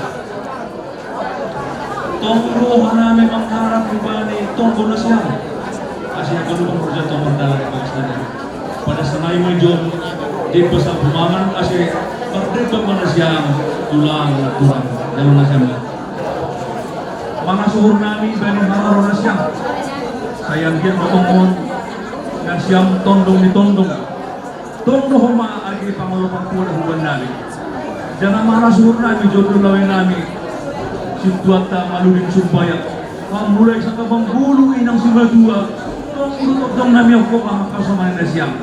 Tonggo mana memang harap ibani tonggo na siya. Asyik kalau bekerja tonggo dalam bahasa pada senai menjom di besar pemangan asyik berdeka mana siya tulang dalam nasihat. Mga suhur nami bani hararo na siyang sayang yan matungkon na siyang tondong ni tondong huma agi pangulupang po na huban nami dyan ang mga suhur nami jodoh lawin nami sintuata maluling sumpaya mulai sa kabang buluin ng simadua tong nami ako ang kasama na siyang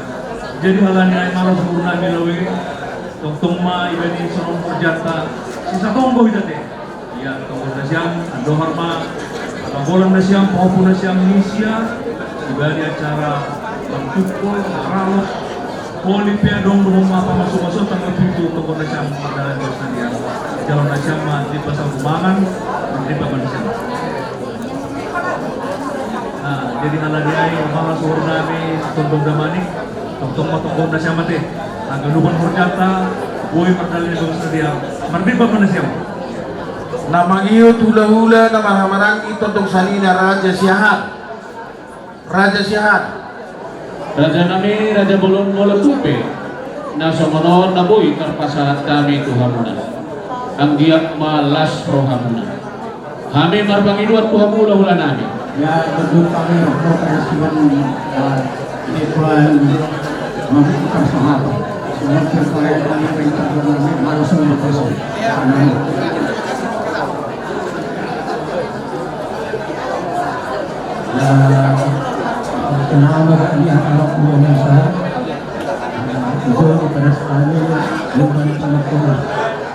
jadi halani ay mga suhur nami lawin tong ma ibani sa nomor jata sisa tonggo hidate ya tunggu na siyang dohar ma panggolang na siyang paupo na siyang misya ibali acara pagtukol maralot polipya dong rumah pamasok-masok tanggal pintu tunggu na siyang magdalan dos na diyan jalan na siyang di pasal kumangan di pa na siyang jadi nalagi ay mga suhur namin tundong damanik tungtong matungkong na siya mati ang galupan horjata buhay magdalan dos na diyan mardipa pa na siyang Nama iyo hula-hula na mahamarang ito tong salina Raja Sihat. Raja nami Raja Bolon Mola Tupe na sumunod na boy karpasahat kami tuhamuna. Ang diyak malas rohamuna. Kami marbanginuat tuhamula nami. Ya, tentu kami berkasihan Ikhwan membuka sahabat. Semua terkait kami perintah harus mendukung. Kenapa dia anak Indonesia itu pada sekali bukan penekun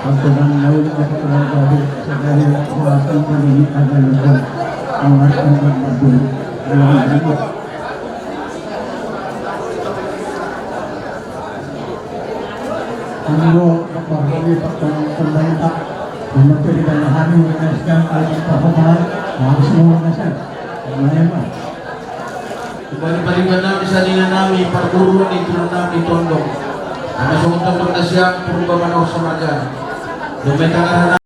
penekunan laut penekunan dari segala kuasa ini ada lebih mengarahkan berbun dalam hidup. Kami memahami pemerintah memberi bahan mengenai alih-alih harus mengenai Kembali balikan namin sa lina namin, pagduro ni tulong namin tondong. Ang masungtong na siya, puro ba manok sa magan. Dumitang